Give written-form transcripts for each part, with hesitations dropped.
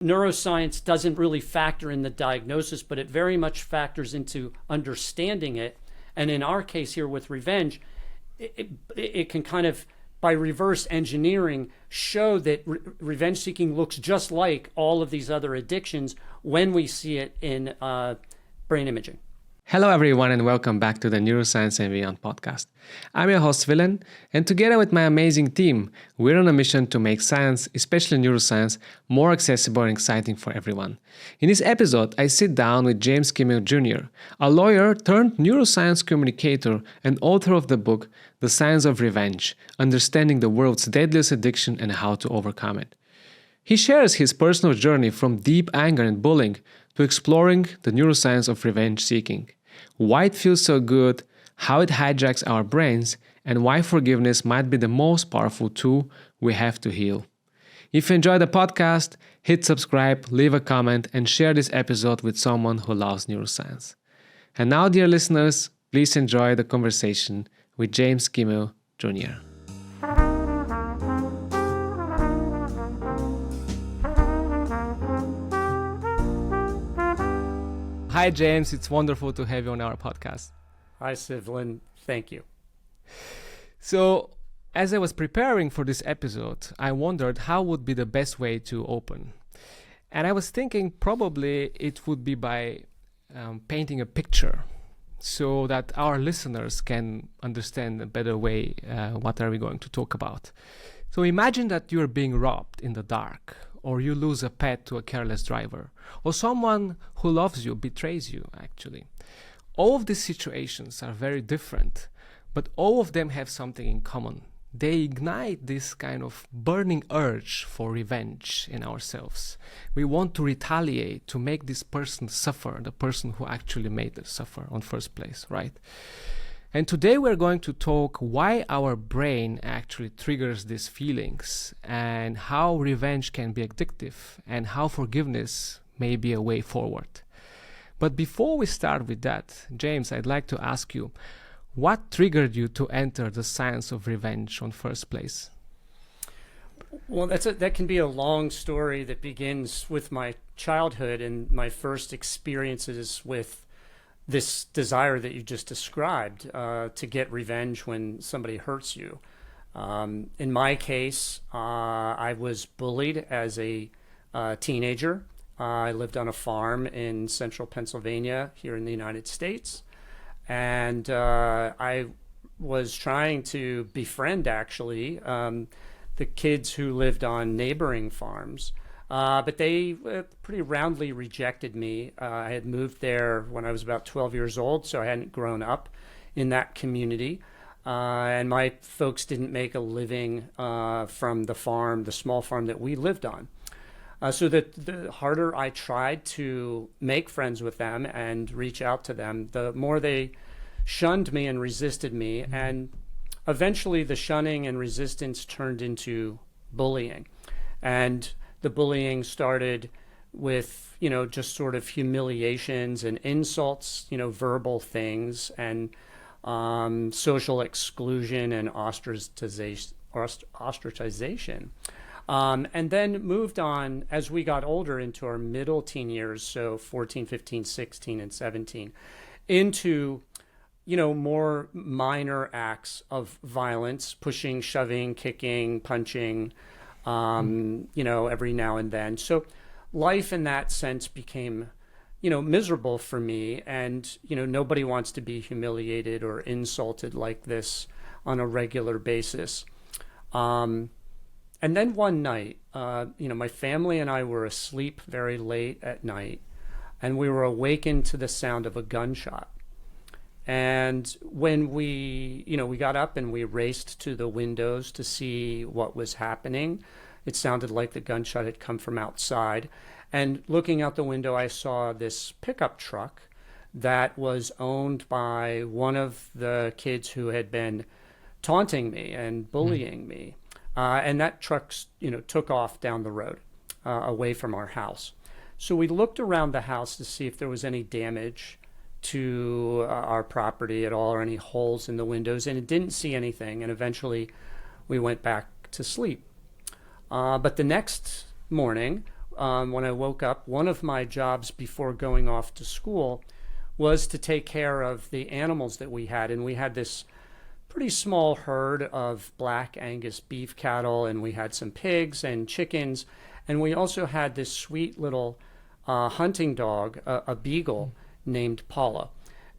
neuroscience doesn't really factor in the diagnosis, but it very much factors into understanding it. And in our case here with revenge, it can kind of, by reverse engineering, show that revenge seeking looks just like all of these other addictions when we see it in brain imaging. Hello everyone and welcome back to the Neuroscience and Beyond podcast. I'm your host Willem, and together with my amazing team, we're on a mission to make science, especially neuroscience, more accessible and exciting for everyone. In this episode, I sit down with James Kimmel Jr., a lawyer turned neuroscience communicator and author of the book, The Science of Revenge, Understanding the World's Deadliest Addiction and How to Overcome It. He shares his personal journey from deep anger and bullying to exploring the neuroscience of revenge seeking, why it feels so good, how it hijacks our brains, and why forgiveness might be the most powerful tool we have to heal. If you enjoy the podcast, hit subscribe, leave a comment, and share this episode with someone who loves neuroscience. And now, dear listeners, please enjoy the conversation with James Kimmel Jr. Hi, James. It's wonderful to have you on our podcast. Hi, Sivlin. Thank you. So, as I was preparing for this episode, I wondered how would be the best way to open. And I was thinking probably it would be by painting a picture so that our listeners can understand a better way what are we going to talk about. So imagine that you're being robbed in the dark, or you lose a pet to a careless driver, or someone who loves you betrays you, actually. All of these situations are very different, but all of them have something in common. They ignite this kind of burning urge for revenge in ourselves. We want to retaliate, to make this person suffer, the person who actually made us suffer in first place, right? And today we're going to talk why our brain actually triggers these feelings and how revenge can be addictive and how forgiveness may be a way forward. But before we start with that, James, I'd like to ask you, what triggered you to enter the science of revenge in first place? Well, that can be a long story that begins with my childhood and my first experiences with this desire that you just described, to get revenge when somebody hurts you. In my case, I was bullied as a teenager. I lived on a farm in central Pennsylvania here in the United States. And I was trying to befriend, actually, the kids who lived on neighboring farms. But they pretty roundly rejected me. I had moved there when I was about 12 years old, so I hadn't grown up in that community. And my folks didn't make a living from the farm, the small farm that we lived on. So the harder I tried to make friends with them and reach out to them, the more they shunned me and resisted me. And eventually the shunning and resistance turned into bullying. And the bullying started with, just sort of humiliations and insults, verbal things, and social exclusion and ostracization. And then moved on as we got older into our middle teen years, so 14, 15, 16, and 17, into, more minor acts of violence, pushing, shoving, kicking, punching, every now and then. So life in that sense became, miserable for me. And, nobody wants to be humiliated or insulted like this on a regular basis. And then one night, my family and I were asleep very late at night, and we were awakened to the sound of a gunshot. And when we got up and we raced to the windows to see what was happening, it sounded like the gunshot had come from outside. And looking out the window, I saw this pickup truck that was owned by one of the kids who had been taunting me and bullying me. And that truck, took off down the road, away from our house. So we looked around the house to see if there was any damage to our property at all, or any holes in the windows, and it didn't see anything. And eventually we went back to sleep. But the next morning, when I woke up, one of my jobs before going off to school was to take care of the animals that we had. And we had this pretty small herd of black Angus beef cattle, and we had some pigs and chickens. And we also had this sweet little hunting dog, a beagle named Paula.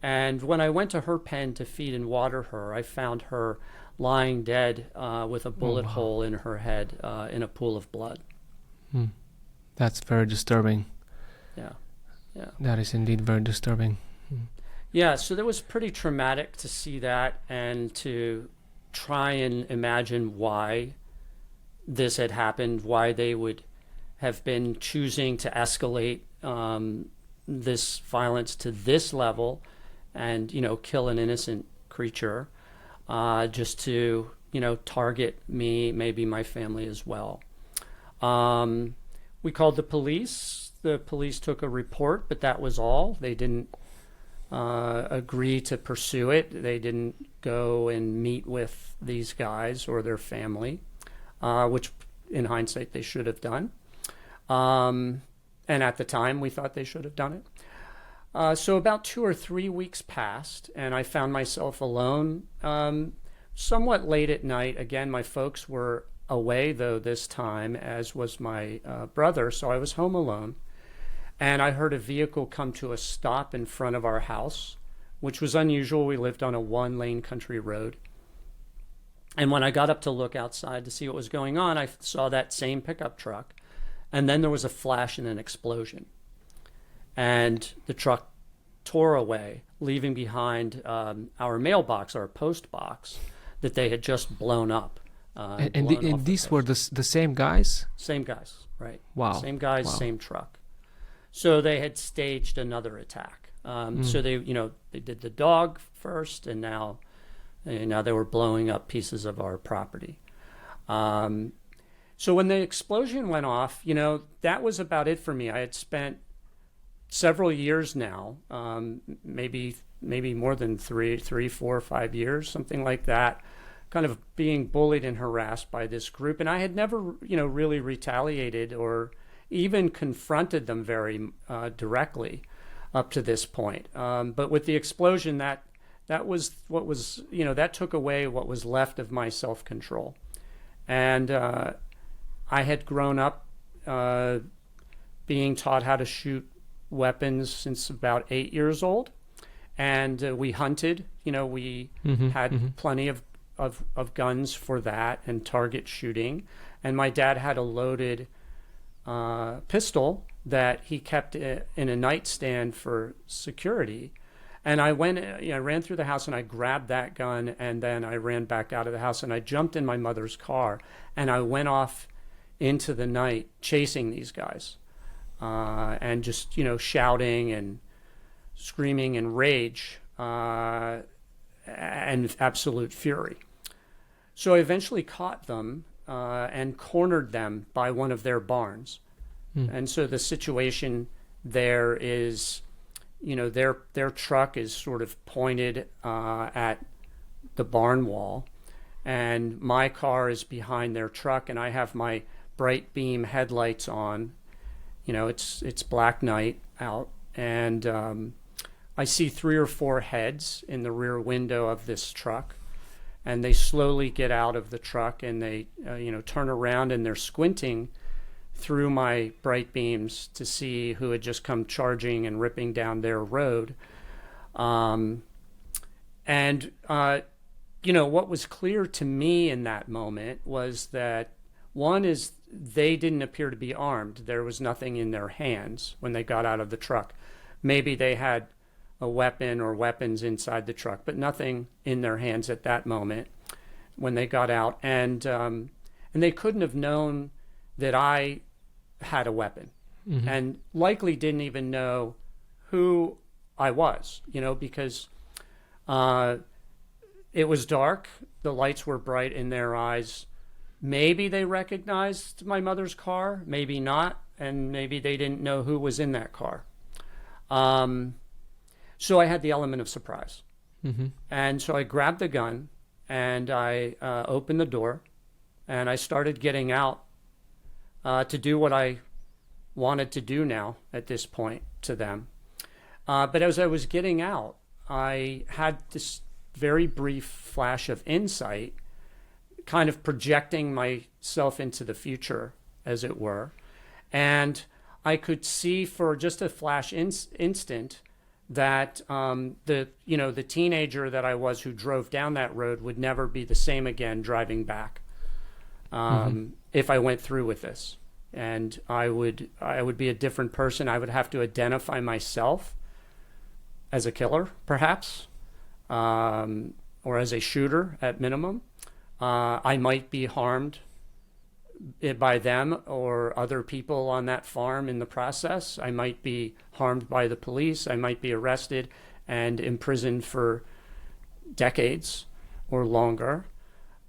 And when I went to her pen to feed and water her, I found her lying dead with a bullet hole in her head in a pool of blood. That's very disturbing. Yeah. That is indeed very disturbing. Yeah, so that was pretty traumatic to see that and to try and imagine why this had happened, why they would have been choosing to escalate this violence to this level and, kill an innocent creature just to, target me, maybe my family as well. We called the police. The police took a report, but that was all. They didn't agree to pursue it. They didn't go and meet with these guys or their family, which in hindsight they should have done. And at the time we thought they should have done it. So about 2 or 3 weeks passed, and I found myself alone somewhat late at night. Again, my folks were away, though, this time, as was my brother, so I was home alone. And I heard a vehicle come to a stop in front of our house, which was unusual. We lived on a one-lane country road. And when I got up to look outside to see what was going on, I saw that same pickup truck. And then there was a flash and an explosion. And the truck tore away, leaving behind our mailbox, our post box, that they had just blown up. And these were the same guys? Same guys, right. Wow. Same guys, wow. Same truck. So they had staged another attack. So they did the dog first, and now they were blowing up pieces of our property. So when the explosion went off, that was about it for me. I had spent several years now, maybe more than 3, 4, 5 years, something like that, kind of being bullied and harassed by this group. And I had never, really retaliated or even confronted them very directly up to this point. But with the explosion, that was what was, that took away what was left of my self-control. And I had grown up being taught how to shoot weapons since about 8 years old. And we hunted, we had plenty of guns for that and target shooting. And my dad had a loaded pistol that he kept in a nightstand for security. And I ran through the house and I grabbed that gun, and then I ran back out of the house and I jumped in my mother's car and I went off into the night chasing these guys and just, shouting and screaming in rage and absolute fury. So I eventually caught them and cornered them by one of their barns. And so the situation there is, their truck is sort of pointed at the barn wall, and my car is behind their truck, and I have my bright beam headlights on. It's black night out, and I see 3 or 4 heads in the rear window of this truck, and they slowly get out of the truck, and they turn around, and they're squinting through my bright beams to see who had just come charging and ripping down their road. What was clear to me in that moment was that, one is they didn't appear to be armed. There was nothing in their hands when they got out of the truck. Maybe they had a weapon or weapons inside the truck, but nothing in their hands at that moment when they got out. And they couldn't have known that I had a weapon, and likely didn't even know who I was, because it was dark. The lights were bright in their eyes. Maybe they recognized my mother's car, maybe not, and maybe they didn't know who was in that car. So I had the element of surprise. And so I grabbed the gun and I opened the door and I started getting out to do what I wanted to do now at this point to them. But as I was getting out, I had this very brief flash of insight, kind of projecting myself into the future, as it were. And I could see for just a flash instant that the teenager that I was who drove down that road would never be the same again driving back if I went through with this. And I would be a different person. I would have to identify myself as a killer, perhaps, or as a shooter at minimum. I might be harmed by them or other people on that farm in the process. I might be harmed by the police. I might be arrested and imprisoned for decades or longer.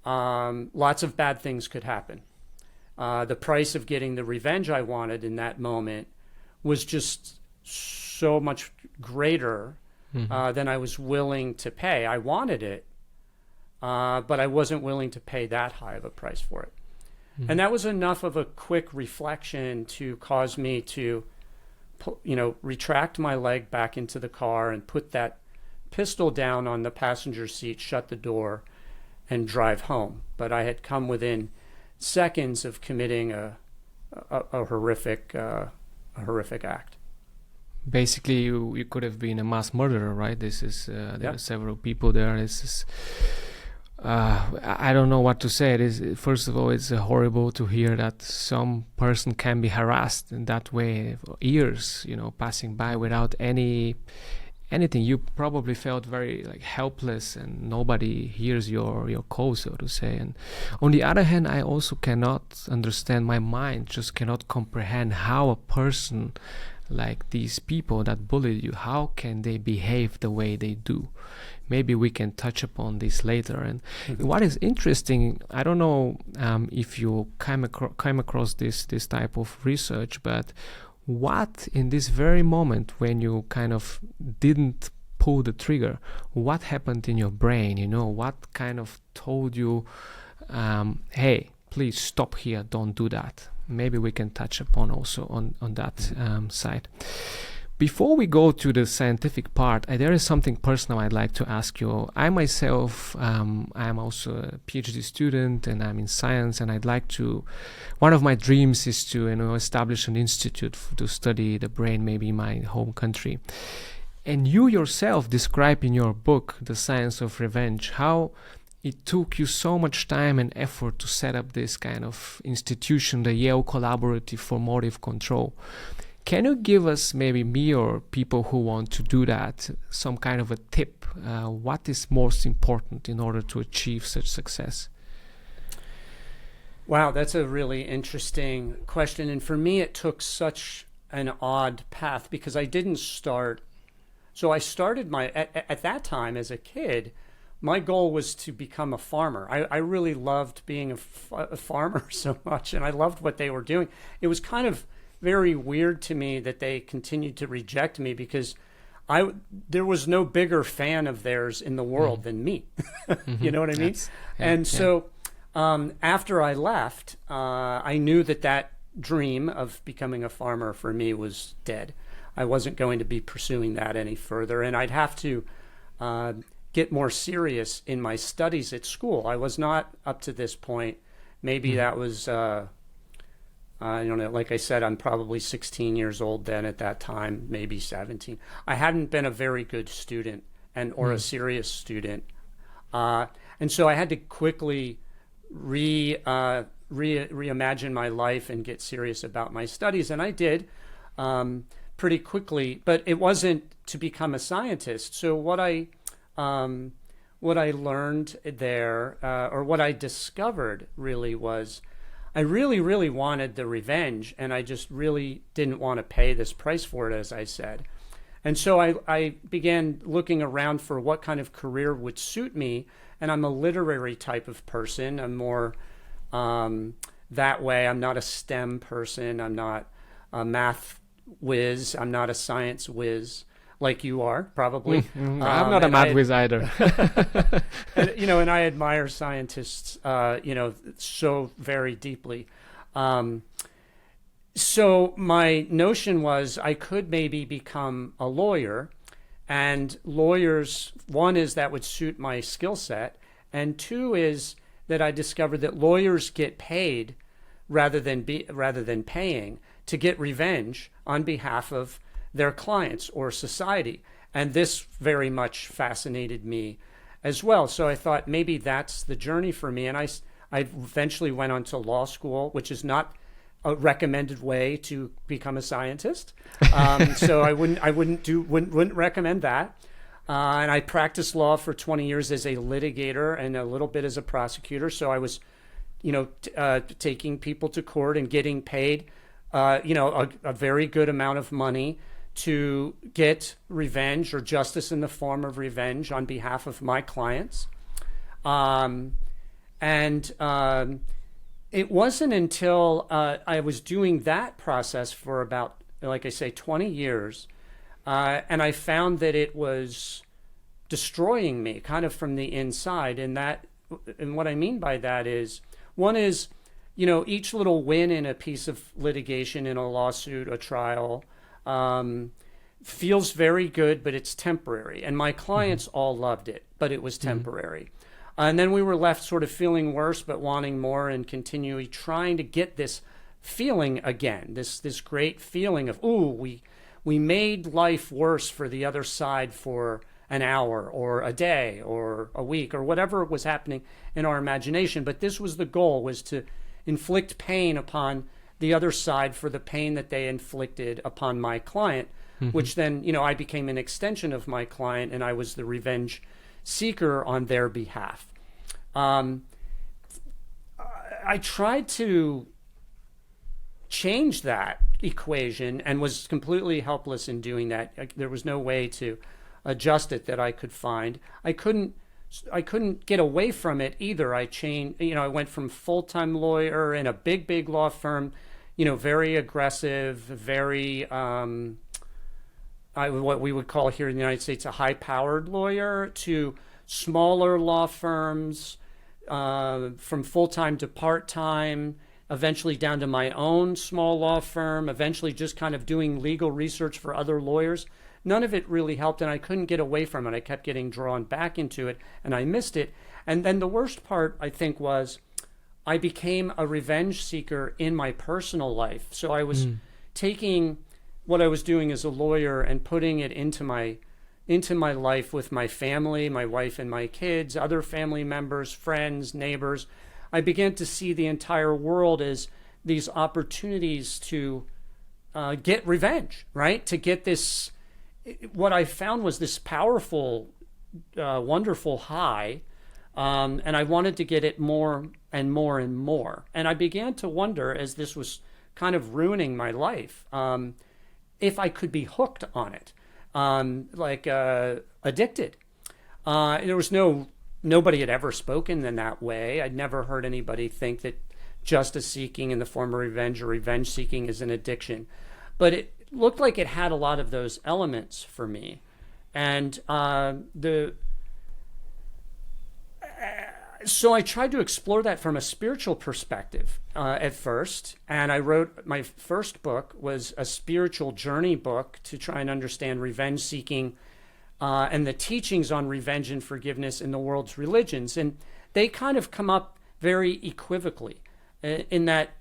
Lots of bad things could happen. The price of getting the revenge I wanted in that moment was just so much greater than I was willing to pay. I wanted it, but I wasn't willing to pay that high of a price for it. And that was enough of a quick reflection to cause me to, retract my leg back into the car and put that pistol down on the passenger seat, shut the door, and drive home. But I had come within seconds of committing a horrific act. Basically, you could have been a mass murderer, right? This is there are several people there. This is I don't know what to say. It is, first of all, it's horrible to hear that some person can be harassed in that way for years, passing by without anything. You probably felt very helpless, and nobody hears your call, so to say. And on the other hand, I also cannot understand, my mind just cannot comprehend how a person like these people that bullied you, how can they behave the way they do? Maybe we can touch upon this later. And what is interesting, I don't know if you came across this type of research, but what in this very moment when you kind of didn't pull the trigger, what happened in your brain? What kind of told you, hey, please stop here, don't do that? Maybe we can touch upon also on that side. Before we go to the scientific part, there is something personal I'd like to ask you. I myself, I'm also a PhD student, and I'm in science, and one of my dreams is to establish an institute to study the brain, maybe in my home country. And you yourself describe in your book, The Science of Revenge, how it took you so much time and effort to set up this kind of institution, the Yale Collaborative for Motive Control. Can you give us, maybe me or people who want to do that, some kind of a tip? What is most important in order to achieve such success? Wow, that's a really interesting question. And for me, it took such an odd path because I didn't start. So I started at that time as a kid, my goal was to become a farmer. I really loved being a farmer so much, and I loved what they were doing. It was kind of very weird to me that they continued to reject me because there was no bigger fan of theirs in the world than me. You know what I mean? So after I left, I knew that dream of becoming a farmer for me was dead. I wasn't going to be pursuing that any further, and I'd have to get more serious in my studies at school. I was not up to this point. Maybe that was I don't know, like I said, I'm probably 16 years old then at that time, maybe 17. I hadn't been a very good student or a serious student. And so I had to quickly reimagine my life and get serious about my studies. And I did pretty quickly, but it wasn't to become a scientist. So what I learned there, or what I discovered really was, I really, really wanted the revenge, and I just really didn't want to pay this price for it, as I said. And so I began looking around for what kind of career would suit me, and I'm a literary type of person. I'm more that way. I'm not a STEM person. I'm not a math whiz. I'm not a science whiz like you are, probably. I'm not a math whiz either. and I admire scientists, so very deeply. So my notion was I could maybe become a lawyer, and lawyers, one is that would suit my skill set, and two is that I discovered that lawyers get paid rather than paying to get revenge on behalf of their clients or society. And this very much fascinated me as well. So I thought maybe that's the journey for me. And I eventually went on to law school, which is not a recommended way to become a scientist. So I wouldn't recommend that. And I practiced law for 20 years as a litigator and a little bit as a prosecutor. So I was, taking people to court and getting paid, a very good amount of money to get revenge or justice in the form of revenge on behalf of my clients. It wasn't until I was doing that process for about, like I say, 20 years, and I found that it was destroying me kind of from the inside. And what I mean by that is, one is, each little win in a piece of litigation, in a lawsuit, a trial, feels very good, but it's temporary. And my clients all loved it, but it was temporary. And then we were left sort of feeling worse, but wanting more and continually trying to get this feeling again, this great feeling of, ooh, we made life worse for the other side for an hour or a day or a week or whatever was happening in our imagination. But this was the goal, was to inflict pain upon the other side for the pain that they inflicted upon my client, which then, I became an extension of my client, and I was the revenge seeker on their behalf. I tried to change that equation and was completely helpless in doing that. There was no way to adjust it that I could find. I couldn't get away from it either. I went from full-time lawyer in a big law firm, very aggressive, very what we would call here in the United States a high-powered lawyer, to smaller law firms, from full-time to part-time, eventually down to my own small law firm, eventually just kind of doing legal research for other lawyers. None of it really helped, and I couldn't get away from it. I kept getting drawn back into it, and I missed it. And then the worst part, I think, was I became a revenge seeker in my personal life. So I was taking what I was doing as a lawyer and putting it into my life with my family, my wife and my kids, other family members, friends, neighbors. I began to see the entire world as these opportunities to get revenge, right? To get this, what I found was this powerful, wonderful high, and I wanted to get it more and more and more. And I began to wonder, as this was kind of ruining my life, if I could be hooked on it, addicted. There was nobody had ever spoken in that way. I'd never heard anybody think that justice seeking in the form of revenge or revenge seeking is an addiction. But it looked like it had a lot of those elements for me. And so I tried to explore that from a spiritual perspective at first. And I wrote, my first book was a spiritual journey book to try and understand revenge seeking and the teachings on revenge and forgiveness in the world's religions. And they kind of come up very equivocally in that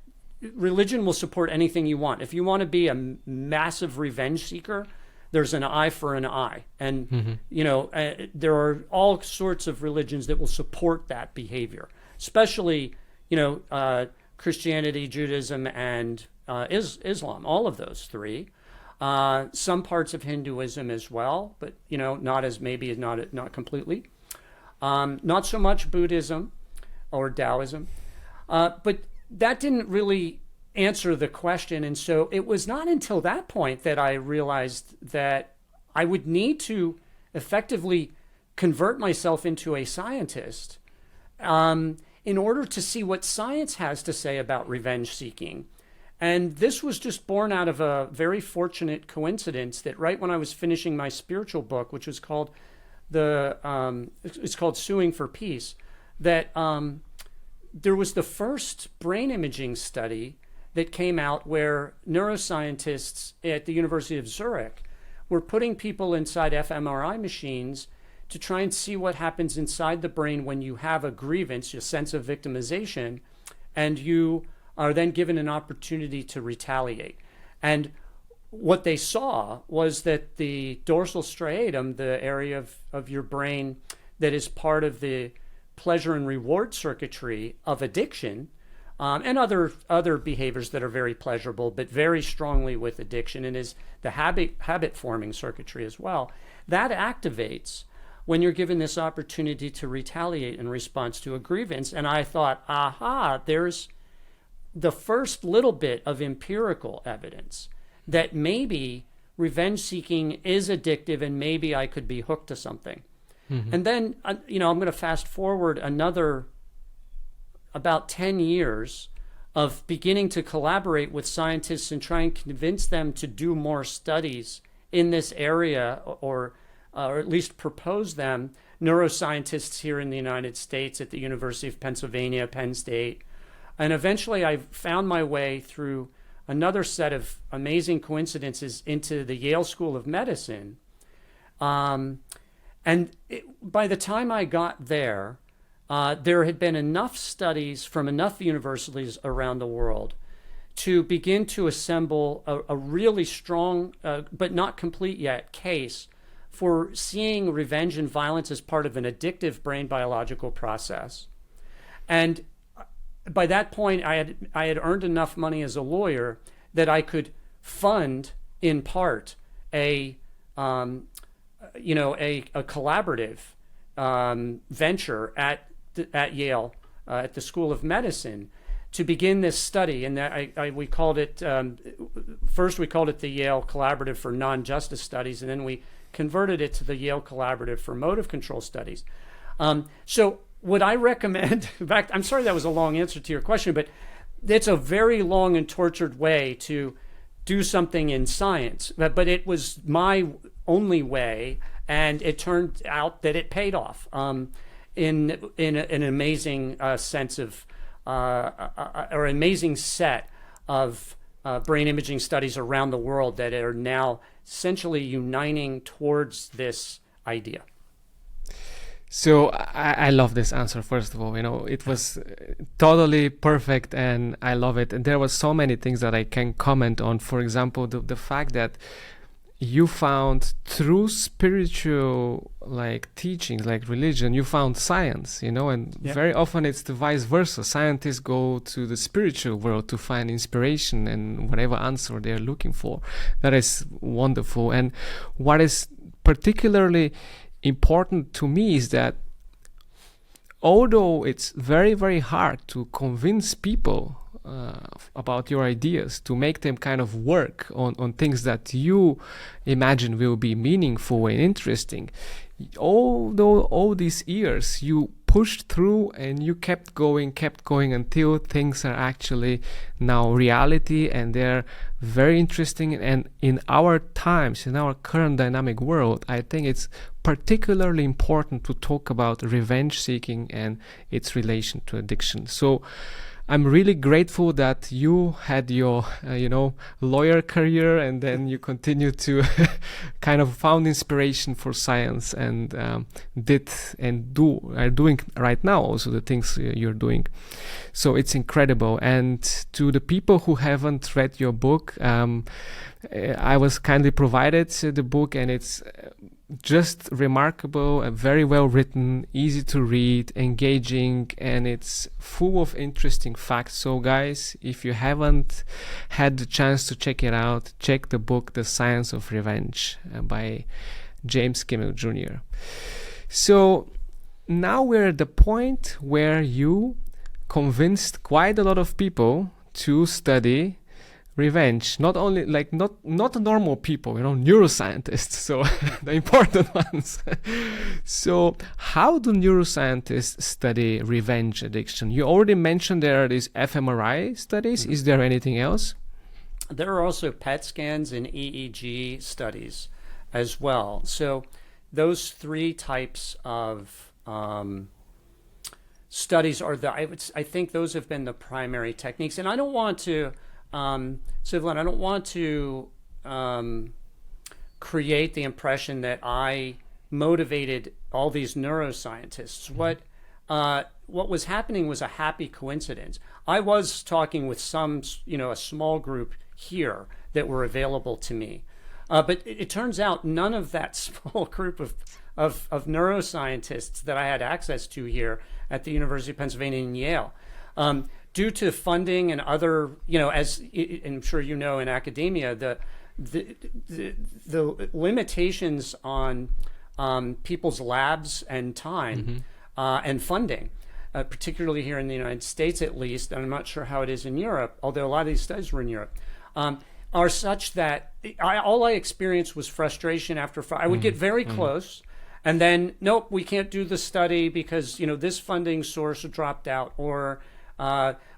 religion will support anything you want. If you want to be a massive revenge seeker, there's an eye for an eye. And, there are all sorts of religions that will support that behavior, especially, Christianity, Judaism, and Islam, all of those three. Some parts of Hinduism as well, but, not completely. Not so much Buddhism or Taoism. But that didn't really answer the question. And so it was not until that point that I realized that I would need to effectively convert myself into a scientist in order to see what science has to say about revenge seeking. And this was just born out of a very fortunate coincidence that right when I was finishing my spiritual book, which was called it's called Suing for Peace, that there was the first brain imaging study that came out where neuroscientists at the University of Zurich were putting people inside fMRI machines to try and see what happens inside the brain when you have a grievance, a sense of victimization, and you are then given an opportunity to retaliate. And what they saw was that the dorsal striatum, the area of your brain that is part of the pleasure and reward circuitry of addiction, and other behaviors that are very pleasurable, but very strongly with addiction, and is the habit forming circuitry as well, that activates when you're given this opportunity to retaliate in response to a grievance. And I thought, aha, there's the first little bit of empirical evidence that maybe revenge seeking is addictive and maybe I could be hooked to something. Mm-hmm. And then, I'm going to fast forward another about 10 years of beginning to collaborate with scientists and try and convince them to do more studies in this area, or at least propose them. Neuroscientists here in the United States at the University of Pennsylvania, Penn State. And eventually I found my way through another set of amazing coincidences into the Yale School of Medicine. By the time I got there, there had been enough studies from enough universities around the world to begin to assemble a really strong, but not complete yet, case for seeing revenge and violence as part of an addictive brain biological process. And by that point, I had earned enough money as a lawyer that I could fund, in part, a collaborative venture at Yale, at the School of Medicine, to begin this study. And we called it, first we called it the Yale Collaborative for Non-Justice Studies, and then we converted it to the Yale Collaborative for Motive Control Studies. So would I recommend, in fact, I'm sorry that was a long answer to your question, but it's a very long and tortured way to do something in science. But it was my only way, and it turned out that it paid off in an amazing sense of, or amazing set of brain imaging studies around the world that are now essentially uniting towards this idea. So I love this answer. First of all, it was totally perfect, and I love it. And there were so many things that I can comment on. For example, the fact that you found through spiritual teachings, like religion, you found science, and very often it's the vice versa. Scientists go to the spiritual world to find inspiration and whatever answer they're looking for. That is wonderful. And what is particularly important to me is that although it's very, very hard to convince people about your ideas, to make them kind of work on things that you imagine will be meaningful and interesting, although all these years you pushed through and you kept going until things are actually now reality, and they're very interesting. And in our times, in our current dynamic world, I think it's particularly important to talk about revenge seeking and its relation to addiction. So I'm really grateful that you had your, lawyer career, and then you continued to kind of found inspiration for science, and are doing right now also the things you're doing. So it's incredible. And to the people who haven't read your book, I was kindly provided the book, and it's just remarkable, very well written, easy to read, engaging, and it's full of interesting facts. So guys, if you haven't had the chance to check it out, check the book The Science of Revenge by James Kimmel Jr. So now we're at the point where you convinced quite a lot of people to study revenge, not only not normal people, neuroscientists, so the important ones. So how do neuroscientists study revenge addiction? You already mentioned there are these fMRI studies. Mm-hmm. Is there anything else? There are also PET scans and EEG studies as well. So those three types of studies are I think those have been the primary techniques. And I don't want to so Evelyn, I don't want to create the impression that I motivated all these neuroscientists. What was happening was a happy coincidence. I was talking with some, a small group here that were available to me. But it turns out none of that small group of neuroscientists that I had access to here at the University of Pennsylvania and Yale, due to funding and other, as I'm sure you know, in academia, the limitations on people's labs and time and funding, particularly here in the United States at least, and I'm not sure how it is in Europe, although a lot of these studies were in Europe, are such that all I experienced was frustration after I would get very close, and then, nope, we can't do the study because, this funding source dropped out, or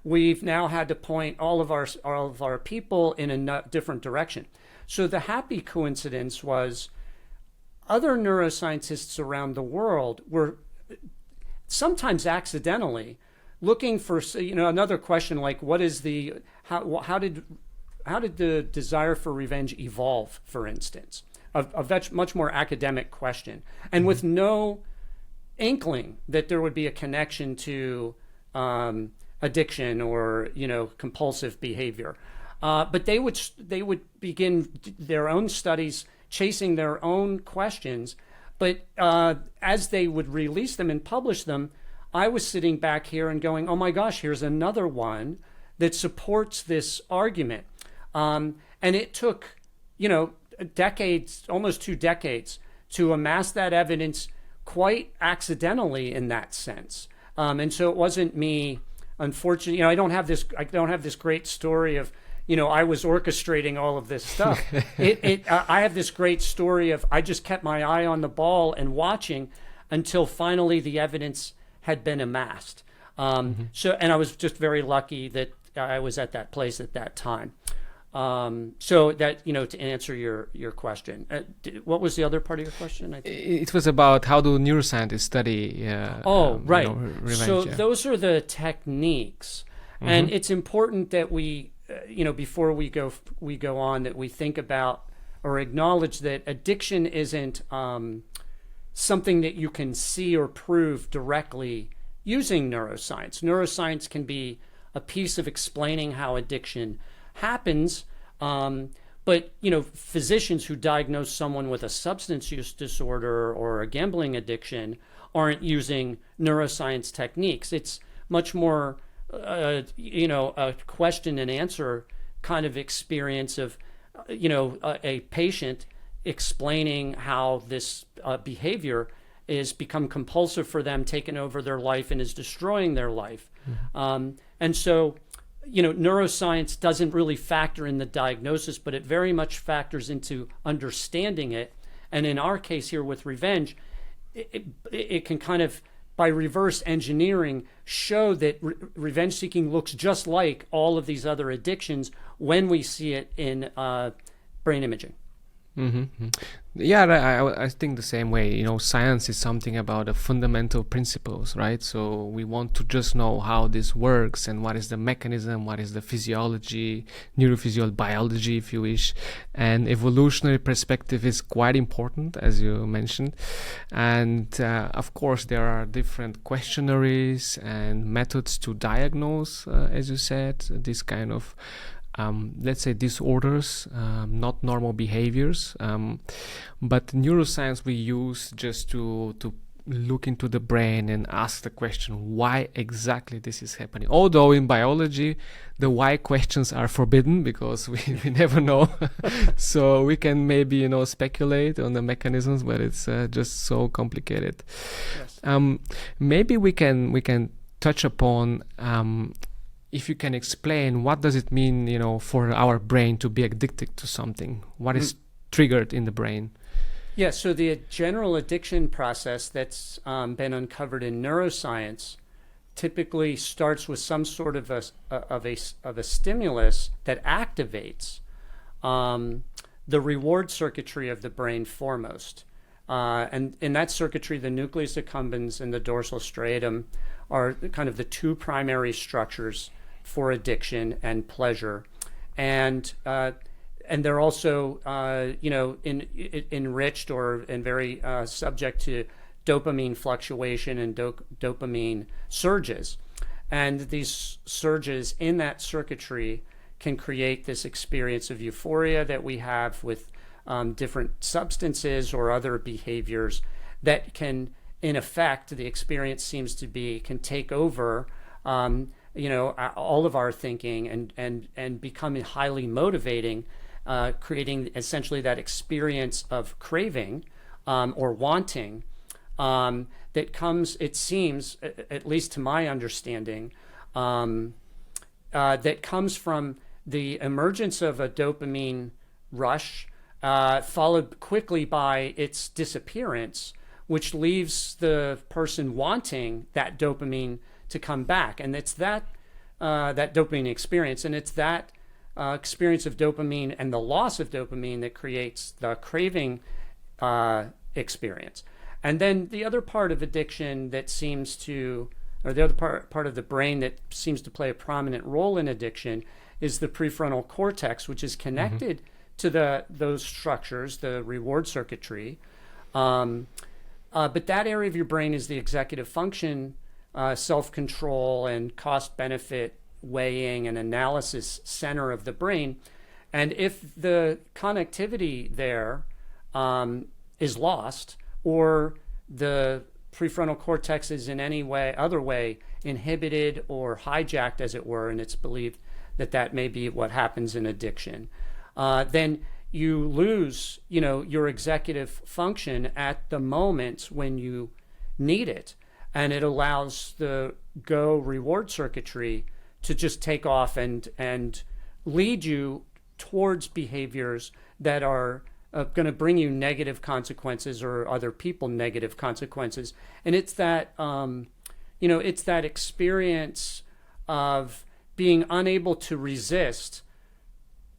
we've now had to point all of our people in a different direction. So the happy coincidence was other neuroscientists around the world were sometimes accidentally looking for, another question like, what is how did the desire for revenge evolve, for instance? A much more academic question, and with no inkling that there would be a connection to addiction or compulsive behavior. But they would begin their own studies, chasing their own questions. But as they would release them and publish them, I was sitting back here and going, oh my gosh, here's another one that supports this argument. And it took, decades, almost 2 decades, to amass that evidence quite accidentally in that sense. And so it wasn't me, unfortunately, I don't have this great story of, I was orchestrating all of this stuff. I have this great story of I just kept my eye on the ball and watching until finally the evidence had been amassed. And I was just very lucky that I was at that place at that time. So that, to answer your question, what was the other part of your question? I think it was about how do neuroscientists study right. revenge. So those are the techniques. And it's important that we, before we go on, that we think about or acknowledge that addiction isn't something that you can see or prove directly using neuroscience. Neuroscience can be a piece of explaining how addiction happens, but physicians who diagnose someone with a substance use disorder or a gambling addiction aren't using neuroscience techniques. It's much more a question and answer kind of experience of a patient explaining how this behavior is become compulsive for them, taken over their life, and is destroying their life. And so neuroscience doesn't really factor in the diagnosis, but it very much factors into understanding it. And in our case here with revenge, it can kind of, by reverse engineering, show that revenge seeking looks just like all of these other addictions when we see it in brain imaging. Yeah, I think the same way. Science is something about the fundamental principles, right? So we want to just know how this works and what is the mechanism, what is the physiology, neurophysiology, biology, if you wish. And evolutionary perspective is quite important, as you mentioned. And of course, there are different questionnaires and methods to diagnose, as you said, this kind of let's say disorders, not normal behaviors, but neuroscience we use just to look into the brain and ask the question why exactly this is happening. Although in biology the why questions are forbidden because we never know, so we can maybe speculate on the mechanisms, but it's just so complicated. Yes. Maybe we can touch upon if you can explain what does it mean, for our brain to be addicted to something? What is triggered in the brain? Yeah, so the general addiction process that's been uncovered in neuroscience typically starts with some sort of a stimulus that activates the reward circuitry of the brain foremost. And in that circuitry, the nucleus accumbens and the dorsal striatum are kind of the two primary structures for addiction and pleasure. and they're also enriched or and very subject to dopamine fluctuation and dopamine surges. And these surges in that circuitry can create this experience of euphoria that we have with different substances or other behaviors that can, in effect, the experience seems to be, can take over all of our thinking and become highly motivating, creating essentially that experience of craving or wanting that comes, it seems, at least to my understanding, that comes from the emergence of a dopamine rush, followed quickly by its disappearance, which leaves the person wanting that dopamine to come back. And it's that dopamine experience, and it's that experience of dopamine and the loss of dopamine that creates the craving experience. And then the other part of addiction that seems to, or the other part of the brain that seems to play a prominent role in addiction is the prefrontal cortex, which is connected to those structures, the reward circuitry. But that area of your brain is the executive function, self-control, and cost-benefit weighing and analysis center of the brain. And if the connectivity there is lost, or the prefrontal cortex is in any other way inhibited or hijacked, as it were, and it's believed that may be what happens in addiction, then you lose, your executive function at the moments when you need it, and it allows the go reward circuitry to just take off and lead you towards behaviors that are going to bring you negative consequences or other people negative consequences. And it's that, it's that experience of being unable to resist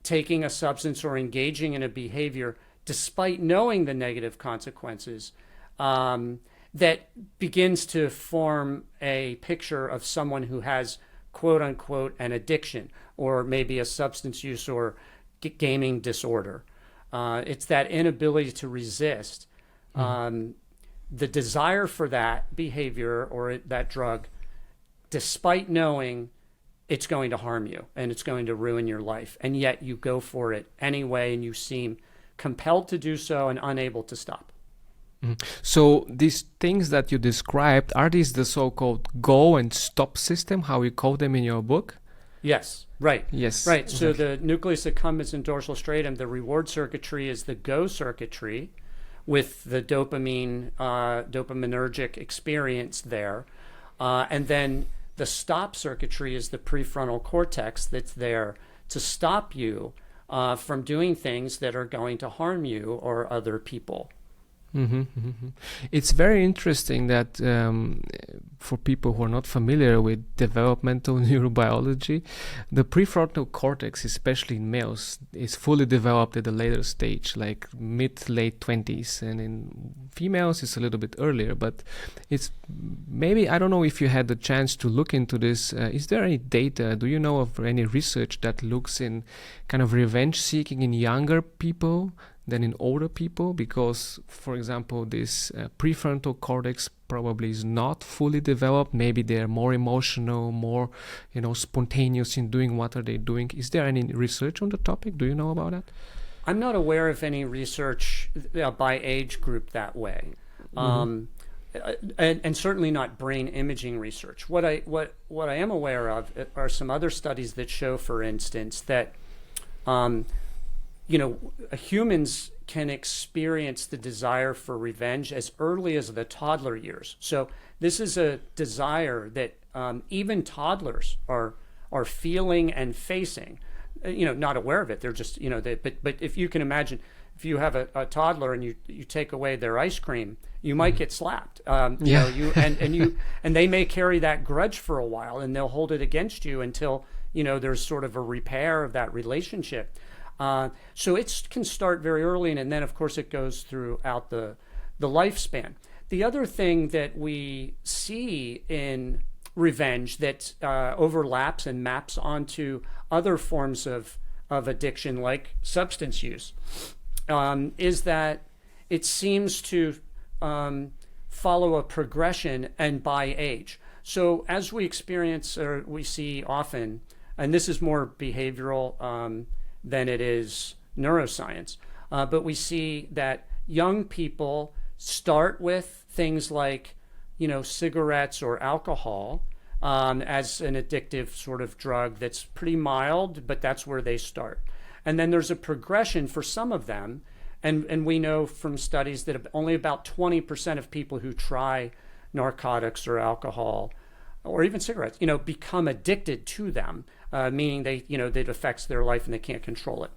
taking a substance or engaging in a behavior despite knowing the negative consequences, that begins to form a picture of someone who has, quote unquote, an addiction, or maybe a substance use or gaming disorder. It's that inability to resist, the desire for that behavior or that drug, despite knowing it's going to harm you and it's going to ruin your life. And yet you go for it anyway, and you seem compelled to do so and unable to stop. So these things that you described, are these the so-called go and stop system, how you call them in your book? Yes, right. Yes. Right. Exactly. So the nucleus accumbens and dorsal striatum, the reward circuitry is the go circuitry with the dopamine, dopaminergic experience there. And then the stop circuitry is the prefrontal cortex that's there to stop you from doing things that are going to harm you or other people. It's very interesting that for people who are not familiar with developmental neurobiology, the prefrontal cortex, especially in males, is fully developed at a later stage, like mid-late 20s, and in females it's a little bit earlier. But it's maybe, I don't know if you had the chance to look into this. Is there any data? Do you know of any research that looks in kind of revenge seeking in younger people than in older people? Because, for example, this prefrontal cortex probably is not fully developed. Maybe they're more emotional, more, spontaneous in doing what are they doing. Is there any research on the topic? Do you know about that? I'm not aware of any research by age group that way, and certainly not brain imaging research. What I am aware of are some other studies that show, for instance, that humans can experience the desire for revenge as early as the toddler years. So this is a desire that even toddlers are feeling and facing. Not aware of it. They're just, but if you can imagine, if you have a toddler and you take away their ice cream, you might get slapped. And they may carry that grudge for a while, and they'll hold it against you until there's sort of a repair of that relationship. So it can start very early, and then of course it goes throughout the lifespan. The other thing that we see in revenge that overlaps and maps onto other forms of of addiction, like substance use, is that it seems to follow a progression and by age. So as we experience, or we see often, and this is more behavioral than it is neuroscience, but we see that young people start with things like, cigarettes or alcohol as an addictive sort of drug that's pretty mild, but that's where they start. And then there's a progression for some of them. And we know from studies that only about 20% of people who try narcotics or alcohol or even cigarettes, become addicted to them, meaning that it affects their life and they can't control it.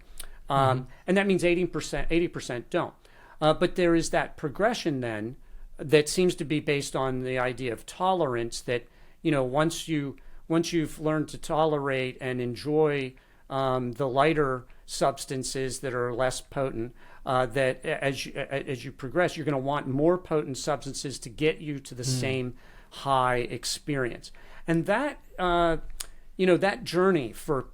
And that means 80% don't. But there is that progression then that seems to be based on the idea of tolerance, that, once you've learned to tolerate and enjoy the lighter substances that are less potent, that as you progress, you're going to want more potent substances to get you to the same high experience. And that, that journey for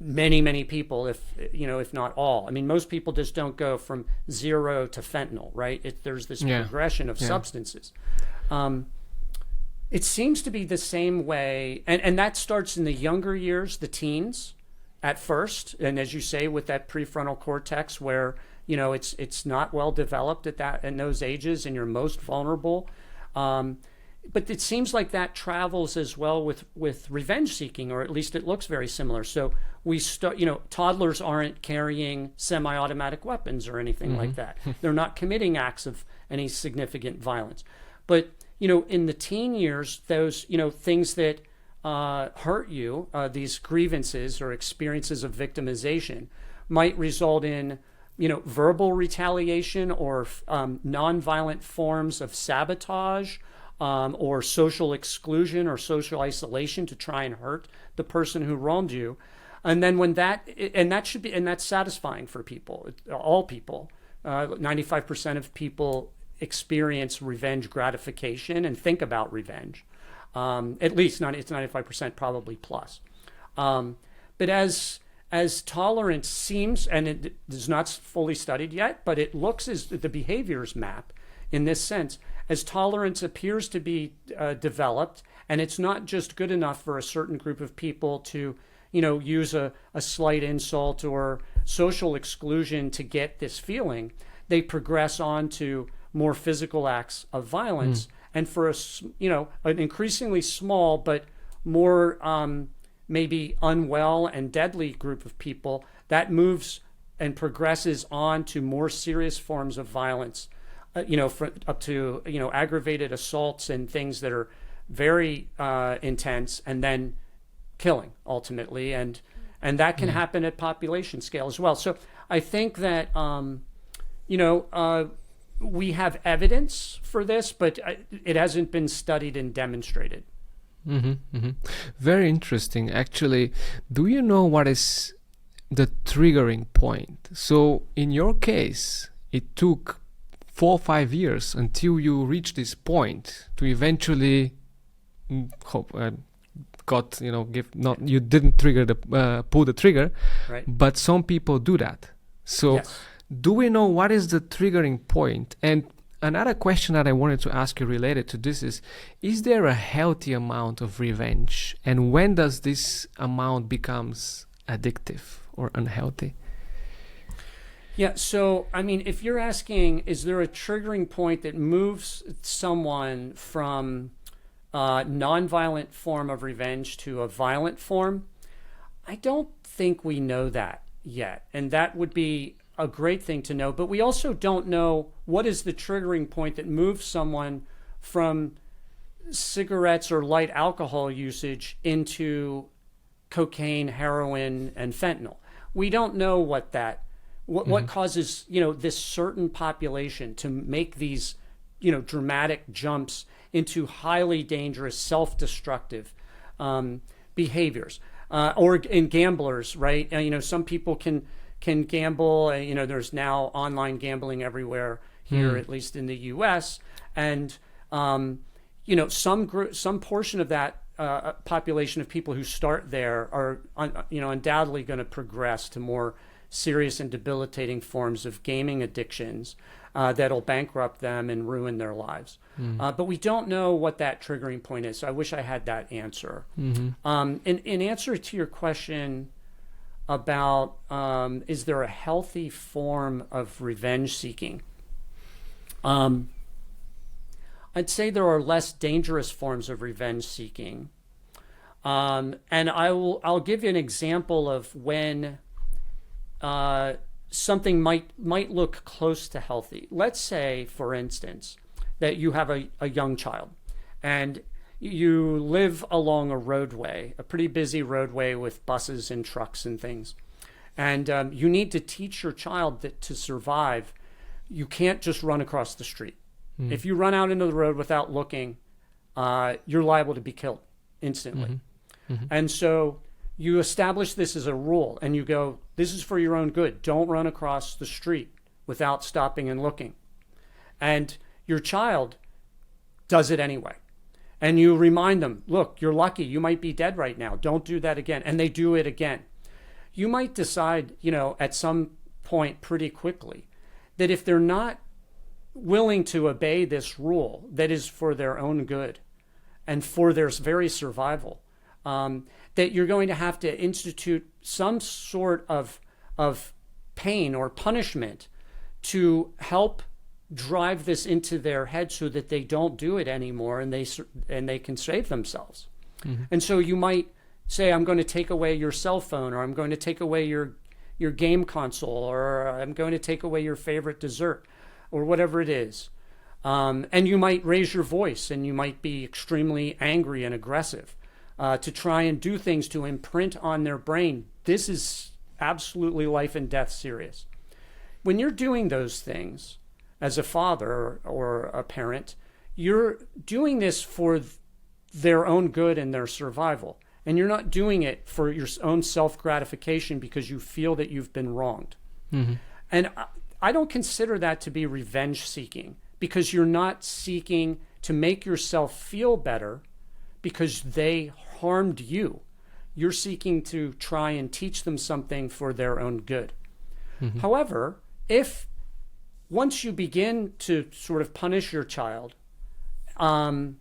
many people, if not all, I mean, most people just don't go from zero to fentanyl, right? There's this progression of substances. It seems to be the same way, and that starts in the younger years, the teens at first, and as you say, with that prefrontal cortex where it's not well developed in those ages, and you're most vulnerable. But it seems like that travels as well with revenge seeking, or at least it looks very similar. So we start, toddlers aren't carrying semi-automatic weapons or anything like that. They're not committing acts of any significant violence. But, in the teen years, those, things that hurt you, these grievances or experiences of victimization might result in, verbal retaliation or nonviolent forms of sabotage, or social exclusion or social isolation to try and hurt the person who wronged you. And then that's satisfying for people, all people. 95% of people experience revenge gratification and think about revenge. At least it's 95%, probably plus. But as tolerance seems, and it is not fully studied yet, but it looks as the behaviors map in this sense, as tolerance appears to be developed, and it's not just good enough for a certain group of people to, use a slight insult or social exclusion to get this feeling. They progress on to more physical acts of violence, and for an increasingly small but more maybe unwell and deadly group of people, that moves and progresses on to more serious forms of violence. Up to aggravated assaults and things that are very intense, and then killing ultimately, and that can happen at population scale as well. So I think that we have evidence for this, but it hasn't been studied and demonstrated. Very interesting, actually. Do you know what is the triggering point? So in your case, it took 4 or 5 years until you reach this point to eventually you didn't pull the trigger, right? But some people do that. So yes. Do we know what is the triggering point? And another question that I wanted to ask you related to this is there a healthy amount of revenge? And when does this amount becomes addictive or unhealthy? Yeah, so, I mean, if you're asking, is there a triggering point that moves someone from a nonviolent form of revenge to a violent form? I don't think we know that yet, and that would be a great thing to know. But we also don't know what is the triggering point that moves someone from cigarettes or light alcohol usage into cocaine, heroin, and fentanyl. We don't know what causes, this certain population to make these, dramatic jumps into highly dangerous, self-destructive behaviors. Or in gamblers, right? Some people can gamble. There's now online gambling everywhere here, at least in the U.S. And some portion of that a population of people who start there are, undoubtedly going to progress to more serious and debilitating forms of gaming addictions that'll bankrupt them and ruin their lives. But we don't know what that triggering point is, so I wish I had that answer. In answer to your question about is there a healthy form of revenge seeking, I'd say there are less dangerous forms of revenge seeking. And I'll give you an example of when something might look close to healthy. Let's say, for instance, that you have a young child and you live along a roadway, a pretty busy roadway with buses and trucks and things. And you need to teach your child that to survive, you can't just run across the street. If you run out into the road without looking, you're liable to be killed instantly. And so you establish this as a rule and you go, this is for your own good. Don't run across the street without stopping and looking. And your child does it anyway. And you remind them, look, you're lucky. You might be dead right now. Don't do that again. And they do it again. You might decide, at some point pretty quickly that if they're not willing to obey this rule that is for their own good and for their very survival, that you're going to have to institute some sort of pain or punishment to help drive this into their head so that they don't do it anymore and they can save themselves. And so you might say, I'm going to take away your cell phone, or I'm going to take away your game console, or I'm going to take away your favorite dessert, or whatever it is. And you might raise your voice and you might be extremely angry and aggressive to try and do things to imprint on their brain. This is absolutely life and death serious. When you're doing those things as a father or a parent, you're doing this for their own good and their survival. And you're not doing it for your own self-gratification because you feel that you've been wronged. And I don't consider that to be revenge seeking, because you're not seeking to make yourself feel better because they harmed you. You're seeking to try and teach them something for their own good. However, if once you begin to sort of punish your child, and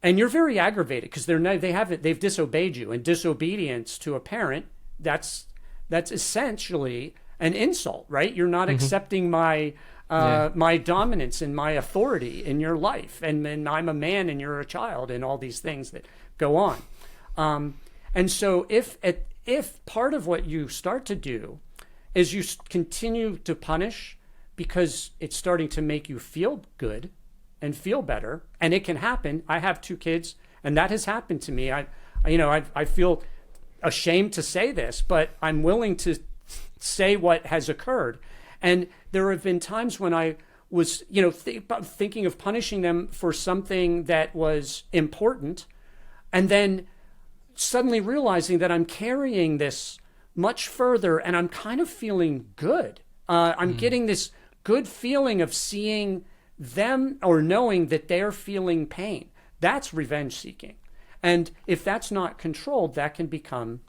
you're very aggravated because they've disobeyed you, and disobedience to a parent, that's essentially an insult, right? You're not accepting my my dominance and my authority in your life, and I'm a man and you're a child, and all these things that go on. And so if part of what you start to do is you continue to punish because it's starting to make you feel good and feel better, and it can happen. I have 2 kids, and that has happened to me. I feel ashamed to say this, but I'm willing to say what has occurred. And there have been times when I was, thinking of punishing them for something that was important, and then suddenly realizing that I'm carrying this much further, and I'm kind of feeling good. I'm getting this good feeling of seeing them or knowing that they're feeling pain. That's revenge seeking. And if that's not controlled, that can become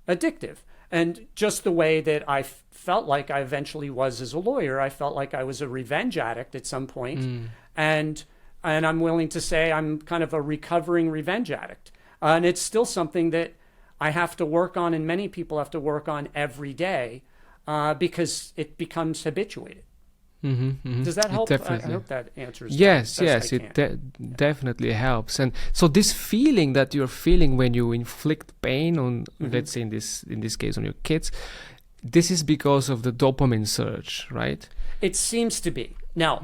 addictive. And just the way that I felt like I eventually was as a lawyer, I felt like I was a revenge addict at some point. And I'm willing to say I'm kind of a recovering revenge addict. And it's still something that I have to work on, and many people have to work on every day because it becomes habituated. Does that help? I hope that answers. Yes, it definitely helps. And so this feeling that you're feeling when you inflict pain on, let's say in this case on your kids, this is because of the dopamine surge, right? It seems to be. Now,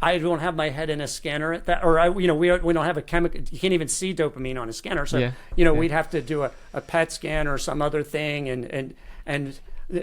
I don't have my head in a scanner at that, or we don't have a chemical. You can't even see dopamine on a scanner, so we'd have to do a PET scan or some other thing, and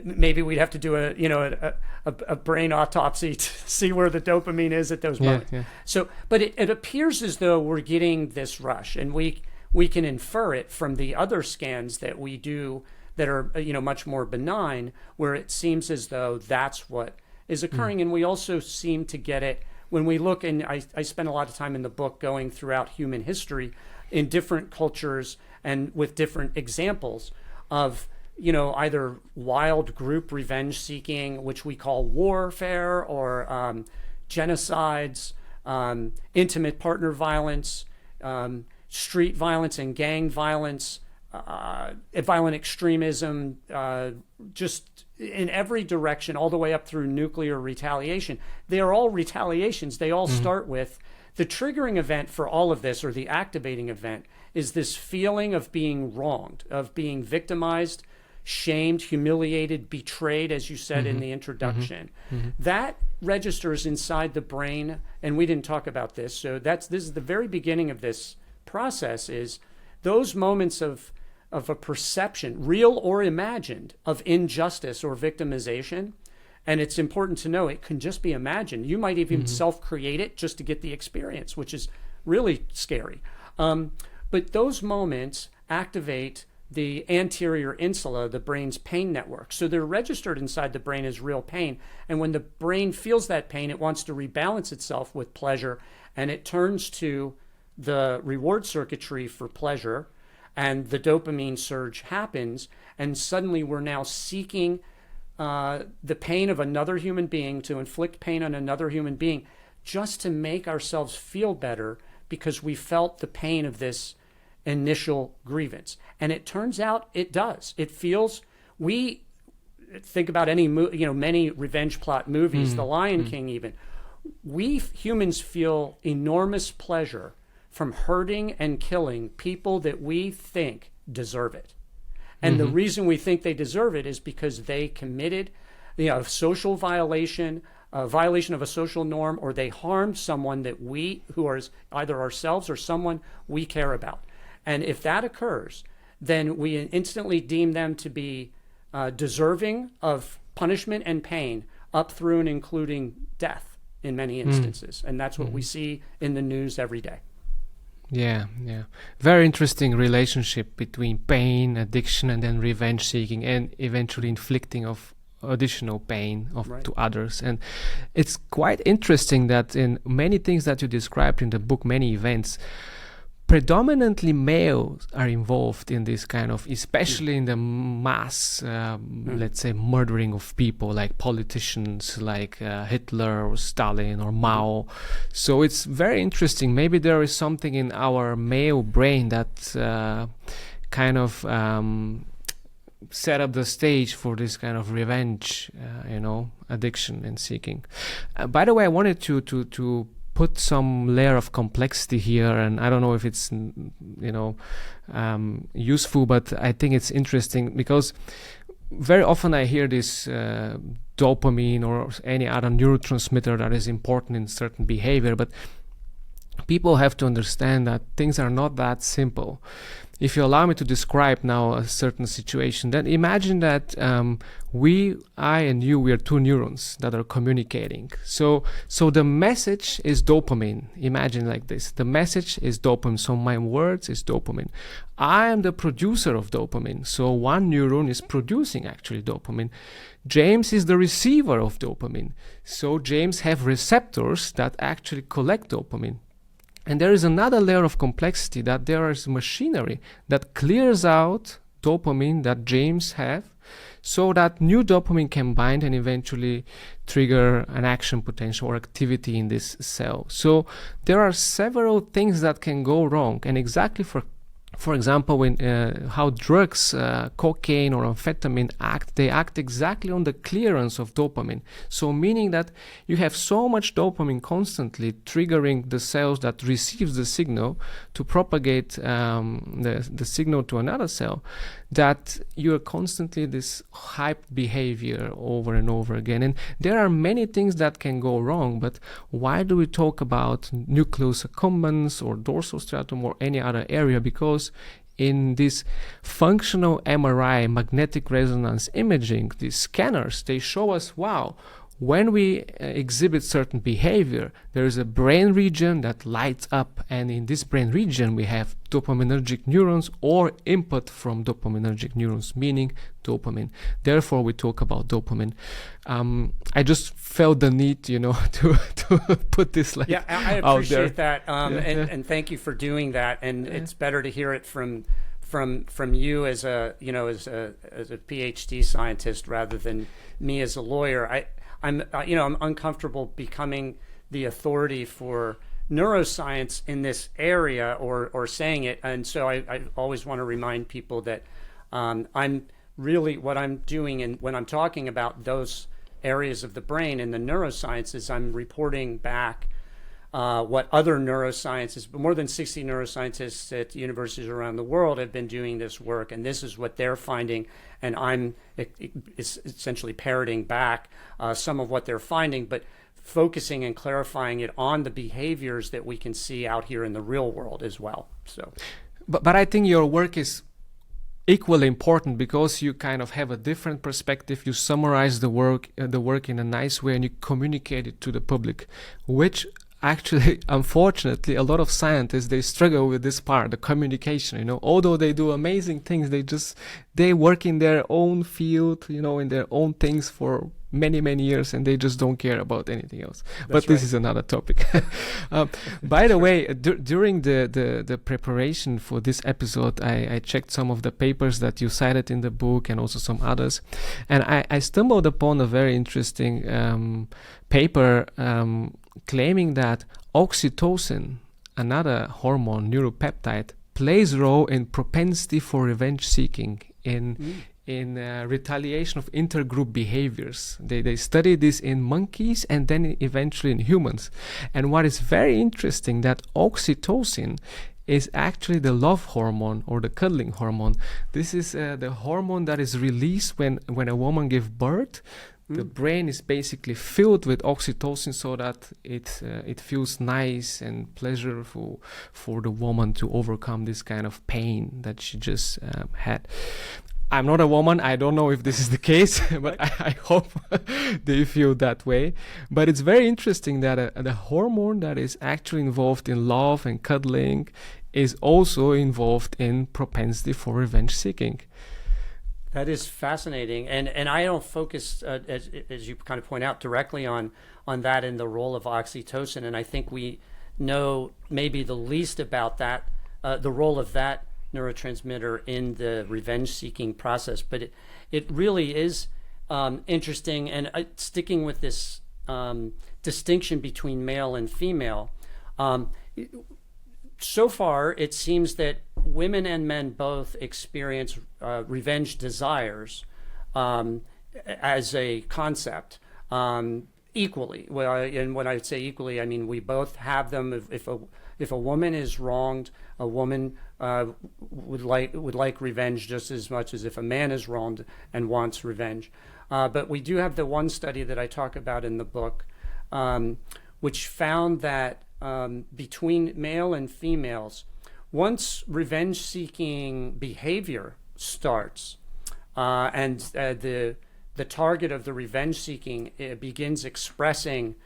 maybe we'd have to do a brain autopsy to see where the dopamine is at those moments. So, but it appears as though we're getting this rush, and we can infer it from the other scans that we do that are much more benign, where it seems as though that's what is occurring. And we also seem to get it when we look, and I spend a lot of time in the book going throughout human history, in different cultures and with different examples of, either wild group revenge seeking, which we call warfare, or genocides, intimate partner violence, street violence and gang violence, violent extremism, just in every direction, all the way up through nuclear retaliation. They are all retaliations. They all start with the triggering event for all of this, or the activating event, is this feeling of being wronged, of being victimized, shamed, humiliated, betrayed, as you said in the introduction. That registers inside the brain, and we didn't talk about this. So this is the very beginning of this process, is those moments of a perception, real or imagined, of injustice or victimization. And it's important to know it can just be imagined. You might even self-create it just to get the experience, which is really scary. But those moments activate the anterior insula, the brain's pain network. So they're registered inside the brain as real pain. And when the brain feels that pain, it wants to rebalance itself with pleasure, and it turns to the reward circuitry for pleasure, and the dopamine surge happens, and suddenly we're now seeking the pain of another human being, to inflict pain on another human being, just to make ourselves feel better because we felt the pain of this initial grievance. And it turns out it does. It feels, we think about many revenge plot movies, The Lion King even, we humans feel enormous pleasure from hurting and killing people that we think deserve it. And the reason we think they deserve it is because they committed a social violation, a violation of a social norm, or they harmed someone that who are either ourselves or someone we care about. And if that occurs, then we instantly deem them to be deserving of punishment and pain, up through and including death in many instances. And that's what we see in the news every day. Yeah. Very interesting relationship between pain, addiction, and then revenge seeking, and eventually inflicting of additional pain to others. And it's quite interesting that in many things that you described in the book, many events, predominantly males are involved in this kind of, especially in the mass, let's say, murdering of people, like politicians, like Hitler or Stalin or Mao. So it's very interesting. Maybe there is something in our male brain that kind of set up the stage for this kind of revenge, addiction and seeking. By the way, I wanted to put some layer of complexity here, and I don't know if it's useful, but I think it's interesting because very often I hear this dopamine or any other neurotransmitter that is important in certain behavior, but people have to understand that things are not that simple. If you allow me to describe now a certain situation, then imagine that I and you, we are two neurons that are communicating. So the message is dopamine. Imagine like this. The message is dopamine. So my words is dopamine. I am the producer of dopamine. So one neuron is producing actually dopamine. James is the receiver of dopamine. So James have receptors that actually collect dopamine. And there is another layer of complexity, that there is machinery that clears out dopamine that James have, so that new dopamine can bind and eventually trigger an action potential or activity in this cell. So there are several things that can go wrong. And exactly for example, when how drugs, cocaine or amphetamine they act exactly on the clearance of dopamine. So meaning that you have so much dopamine constantly triggering the cells that receives the signal to propagate the signal to another cell, that you are constantly this hyped behavior over and over again. And there are many things that can go wrong, but why do we talk about nucleus accumbens or dorsal stratum or any other area? Because in this functional MRI, magnetic resonance imaging, these scanners, they show us, wow, when we exhibit certain behavior, there is a brain region that lights up, and in this brain region we have dopaminergic neurons or input from dopaminergic neurons, meaning dopamine. Therefore, we talk about dopamine. I just felt the need, to put this I out there. appreciate that, and thank you for doing that. And it's better to hear it from you as a PhD scientist rather than me as a lawyer. I'm uncomfortable becoming the authority for neuroscience in this area or saying it, and so I always want to remind people that I'm really what I'm doing, and when I'm talking about those areas of the brain in the neurosciences, I'm reporting back what other neuroscientists, but more than 60 neuroscientists at universities around the world have been doing this work, and this is what they're finding, and I'm essentially parroting back some of what they're finding, but focusing and clarifying it on the behaviors that we can see out here in the real world as well. So, but I think your work is equally important because you kind of have a different perspective. You summarize the work in a nice way, and you communicate it to the public, which actually, unfortunately, a lot of scientists, they struggle with this part, the communication, although they do amazing things, they work in their own field, in their own things for many years, and they just don't care about anything else. But this is another topic. By the way, during the preparation for this episode, I checked some of the papers that you cited in the book and also some others, and I stumbled upon a very interesting paper claiming that oxytocin, another hormone, neuropeptide, plays a role in propensity for revenge seeking in retaliation of intergroup behaviors. They studied this in monkeys and then eventually in humans. And what is very interesting, that oxytocin is actually the love hormone or the cuddling hormone. This is the hormone that is released when a woman gives birth. The brain is basically filled with oxytocin so that it feels nice and pleasurable for the woman to overcome this kind of pain that she just had. I'm not a woman. I don't know if this is the case, but I hope they feel that way. But it's very interesting that the hormone that is actually involved in love and cuddling is also involved in propensity for revenge seeking. That is fascinating, and I don't focus, as you kind of point out, directly on that and the role of oxytocin, and I think we know maybe the least about that, the role of that neurotransmitter in the revenge-seeking process. But it really is interesting, and sticking with this distinction between male and female. So far, it seems that women and men both experience revenge desires as a concept equally. Well, and when I say equally, I mean we both have them. If a woman is wronged, a woman would like revenge just as much as if a man is wronged and wants revenge. But we do have the one study that I talk about in the book, which found that between male and females, once revenge-seeking behavior starts, and the target of the revenge-seeking begins expressing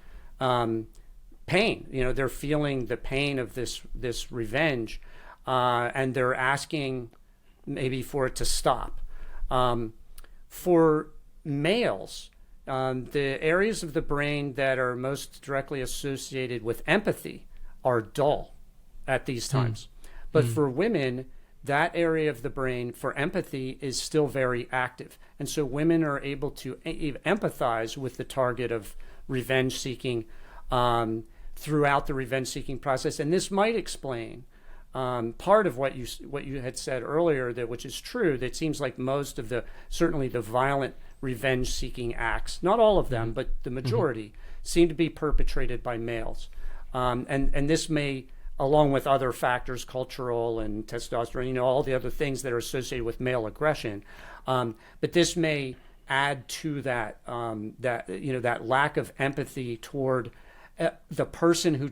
pain, they're feeling the pain of this revenge, and they're asking maybe for it to stop. For males, the areas of the brain that are most directly associated with empathy are dull at these times. But for women, that area of the brain for empathy is still very active. And so women are able to empathize with the target of revenge seeking throughout the revenge seeking process. And this might explain part of what you had said earlier, which is true, that it seems like most of certainly the violent revenge seeking acts, not all of them, but the majority, seem to be perpetrated by males. And this may, along with other factors, cultural and testosterone, all the other things that are associated with male aggression, but this may add to that that lack of empathy toward the person who,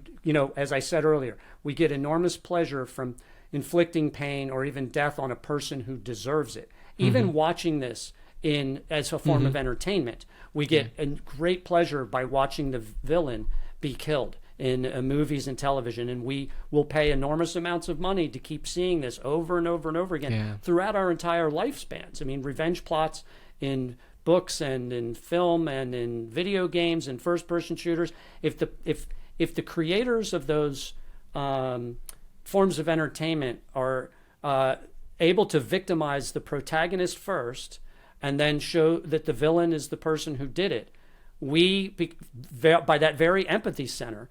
as I said earlier, we get enormous pleasure from inflicting pain or even death on a person who deserves it. Even watching this as a form of entertainment. We get a great pleasure by watching the villain be killed in movies and television, and we will pay enormous amounts of money to keep seeing this over and over and over again throughout our entire lifespans. I mean, revenge plots in books and in film and in video games and first-person shooters. If the creators of those forms of entertainment are able to victimize the protagonist first and then show that the villain is the person who did it, by that very empathy center,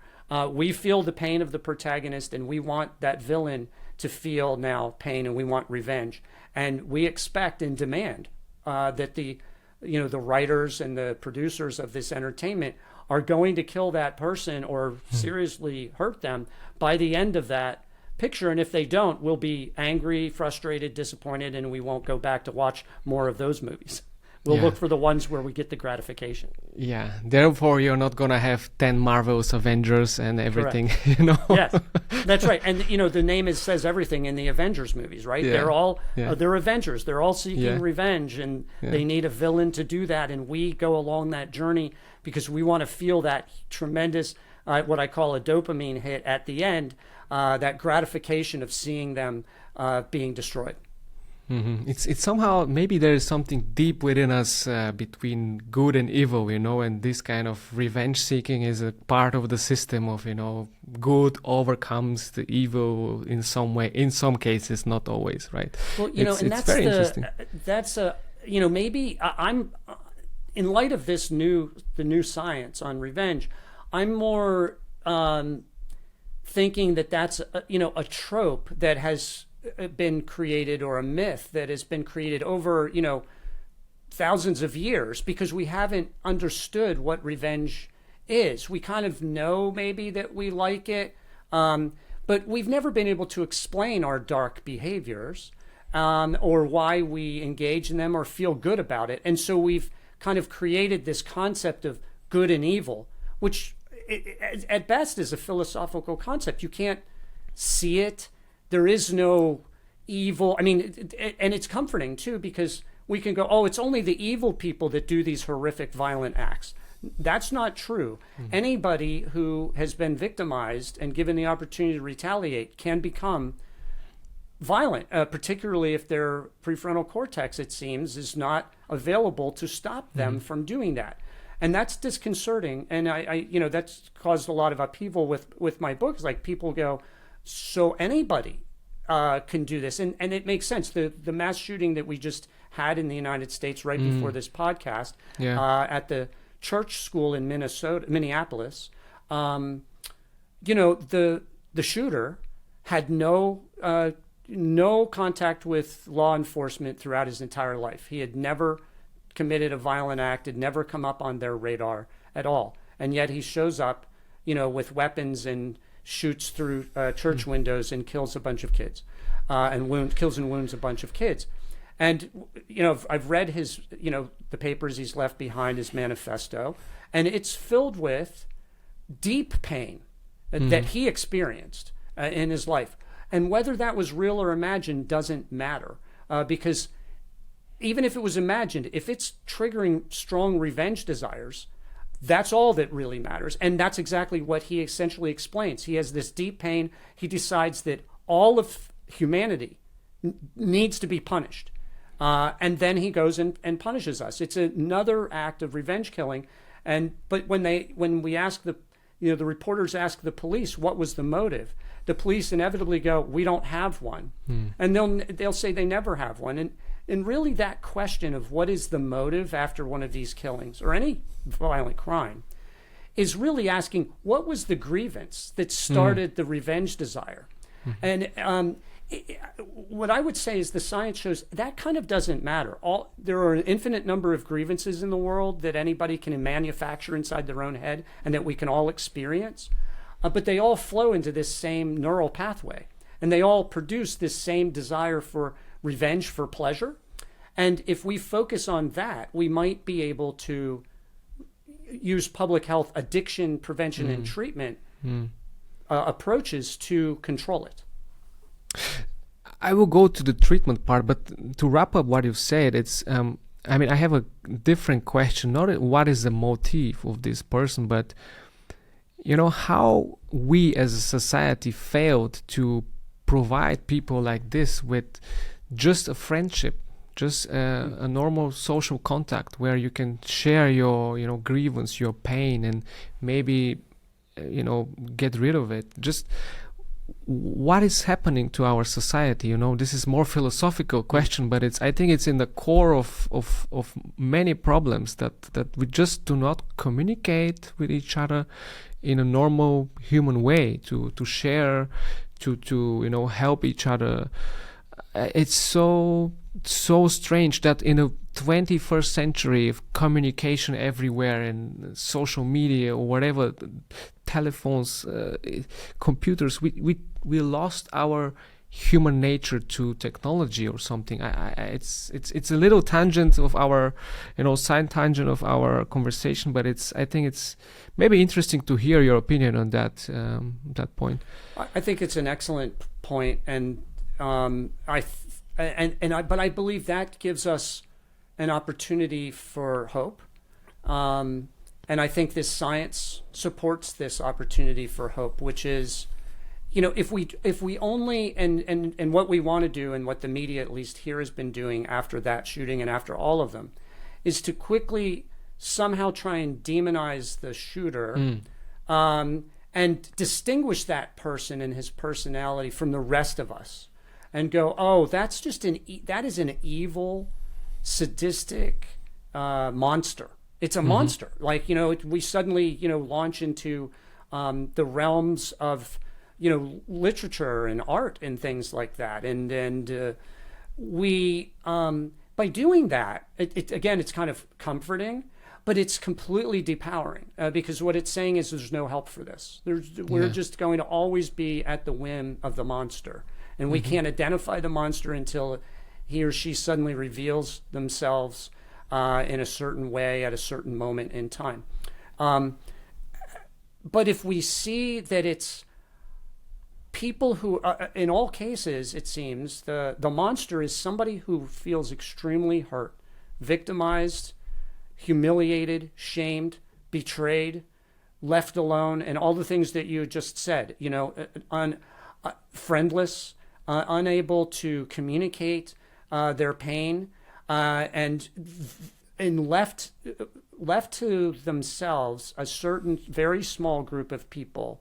we feel the pain of the protagonist, and we want that villain to feel now pain, and we want revenge. And we expect and demand that the writers and the producers of this entertainment are going to kill that person or seriously hurt them by the end of that picture. And if they don't, we'll be angry, frustrated, disappointed, and we won't go back to watch more of those movies. We'll look for the ones where we get the gratification. Yeah. Therefore, you're not going to have 10 Marvel's Avengers and everything, Yes, that's right. And, the name says everything in the Avengers movies, right? Yeah. They're Avengers. They're all seeking revenge, and they need a villain to do that. And we go along that journey because we want to feel that tremendous, what I call a dopamine hit at the end, that gratification of seeing them being destroyed. Mm-hmm. It's somehow, maybe there is something deep within us between good and evil, and this kind of revenge seeking is a part of the system of, good overcomes the evil in some way, in some cases, not always, right? Well, it's very interesting. That's maybe I'm, in light of the new science on revenge, I'm more thinking that that's, a trope that has been created, or a myth that has been created over thousands of years, because we haven't understood what revenge is. We kind of know maybe that we like it, but we've never been able to explain our dark behaviors or why we engage in them or feel good about it. And so we've kind of created this concept of good and evil, which at best is a philosophical concept. You can't see it. There is no evil. I mean, and it's comforting too, because we can go, oh, it's only the evil people that do these horrific, violent acts. That's not true. Mm-hmm. Anybody who has been victimized and given the opportunity to retaliate can become violent, particularly if their prefrontal cortex, it seems, is not available to stop them from doing that. And that's disconcerting. And I that's caused a lot of upheaval with my books. Like, people go, so anybody can do this, and it makes sense. The mass shooting that we just had in the United States right before this podcast at the church school in Minneapolis, the shooter had no contact with law enforcement throughout his entire life. He had never committed a violent act, had never come up on their radar at all, and yet he shows up, with weapons and shoots through church windows and kills a bunch of kids, kills and wounds a bunch of kids. And, I've read his, the papers he's left behind, his manifesto, and it's filled with deep pain that he experienced in his life. And whether that was real or imagined doesn't matter, because even if it was imagined, if it's triggering strong revenge desires, that's all that really matters. And that's exactly what he essentially explains. He has this deep pain. He decides that all of humanity needs to be punished. And then he goes and punishes us. It's another act of revenge killing. But when we ask the reporters ask the police, what was the motive? The police inevitably go, we don't have one. And they'll say they never have one. And really, that question of what is the motive after one of these killings or any violent crime is really asking, what was the grievance that started the revenge desire? And what I would say is the science shows that kind of doesn't matter. There are an infinite number of grievances in the world that anybody can manufacture inside their own head and that we can all experience, but they all flow into this same neural pathway, and they all produce this same desire for revenge, for pleasure. And if we focus on that, we might be able to use public health addiction prevention and treatment approaches to control it. I will go to the treatment part, but to wrap up what you've said, it's I mean, I have a different question. Not what is the motive of this person, but how we as a society failed to provide people like this with just a friendship, just a normal social contact where you can share your grievance, your pain, and maybe get rid of it. Just what is happening to our society? This is more philosophical question, but I think it's in the core of many problems that we just do not communicate with each other in a normal human way to share, to help each other. It's so strange that in a 21st century of communication everywhere and social media or whatever, telephones, computers, we lost our human nature to technology or something. It's a little tangent of our side tangent of our conversation, but I think it's maybe interesting to hear your opinion on that point. I think it's an excellent point, and but I believe that gives us an opportunity for hope, and I think this science supports this opportunity for hope, which is, if we only and what we want to do, and what the media at least here has been doing after that shooting and after all of them, is to quickly somehow try and demonize the shooter, and distinguish that person and his personality from the rest of us, and go, oh, that's just that is an evil, sadistic monster. It's a monster. Like, we suddenly, launch into the realms of, literature and art and things like that. And we, by doing that, again, it's kind of comforting, but it's completely depowering, because what it's saying is there's no help for this. We're just going to always be at the whim of the monster. And we can't identify the monster until he or she suddenly reveals themselves in a certain way at a certain moment in time. But if we see that it's people who, in all cases, it seems, the monster is somebody who feels extremely hurt, victimized, humiliated, shamed, betrayed, left alone, and all the things that you just said, friendless, unable to communicate their pain, and left to themselves, a certain very small group of people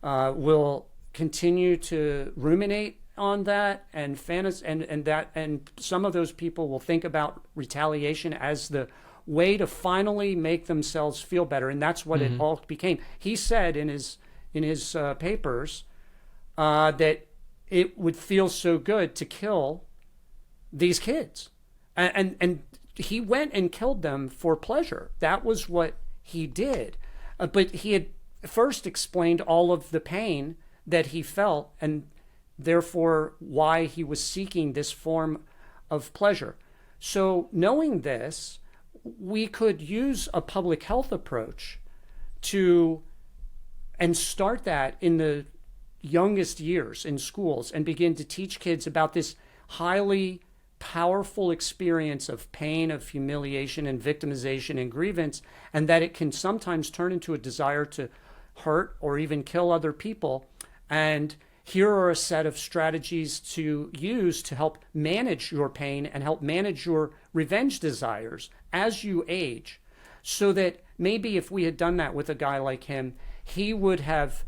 will continue to ruminate on that and and some of those people will think about retaliation as the way to finally make themselves feel better, and that's what it all became. He said in his papers that it would feel so good to kill these kids, and he went and killed them for pleasure. That was what he did, but he had first explained all of the pain that he felt, and therefore why he was seeking this form of pleasure. So knowing this, we could use a public health approach and start that in the youngest years in schools, and begin to teach kids about this highly powerful experience of pain, of humiliation and victimization and grievance, and that it can sometimes turn into a desire to hurt or even kill other people. And here are a set of strategies to use to help manage your pain and help manage your revenge desires as you age, so that maybe if we had done that with a guy like him, he would have